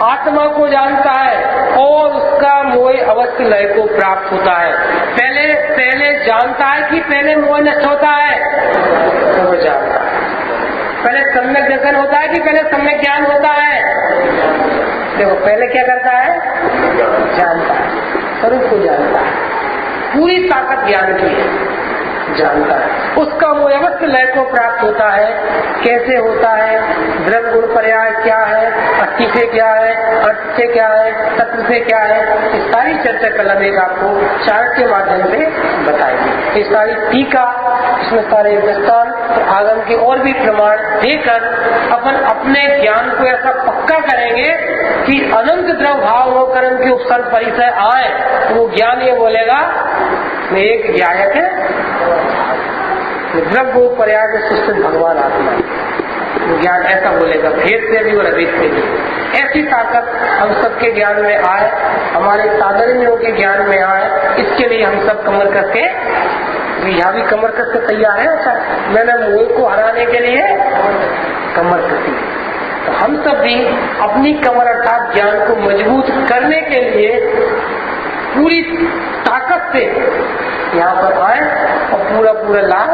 आत्मा को जानता है और उसका मोह अवश्य लय को प्राप्त होता है। पहले जानता है कि पहले मोह नष्ट होता है? तो वो जानता है। पहले सम्यक दर्शन होता है कि पहले सम्यक ज्ञान होता है? देखो पहले क्या करता है? जानता है, स्वरूप को जानता है, पूरी ताकत ज्ञान की है, जानता है। उसका मोह अवश्य लय को प्राप्त होता है। कैसे होता है? द्रव्य गुण पर्याय क्या है, अस्थि से क्या है, अर्थ से क्या है, तत्व से क्या है, इस सारी चर्चा कलम एक आपको चार्ट के माध्यम से बताएगी। ये सारी टीका, इसमें सारे दृष्टांत और आगम के और भी प्रमाण देकर अपन अपने ज्ञान को ऐसा पक्का करेंगे कि अनंत द्रव्य भाव हो कर्म के उपसर्ग परिचय आए, तो वो ज्ञान ये बोलेगा मैं एक ज्ञायक है, द्रव्य पर्याय में सुस्थित भगवान आत्मा, ज्ञान ऐसा बोलेगा, भेद से भी और अभेद से भी। ऐसी ताकत हम सबके ज्ञान में आए, हमारे साधर्मियों के ज्ञान में आए, इसके लिए हम सब कमर कस के, यहाँ भी कमर कस के तैयार है। अच्छा, मैंने मोह को हराने के लिए कमर कसी, तो हम सब भी अपनी कमर अर्थात ज्ञान को मजबूत करने के लिए पूरी ताकत से यहाँ पर आए और पूरा लाभ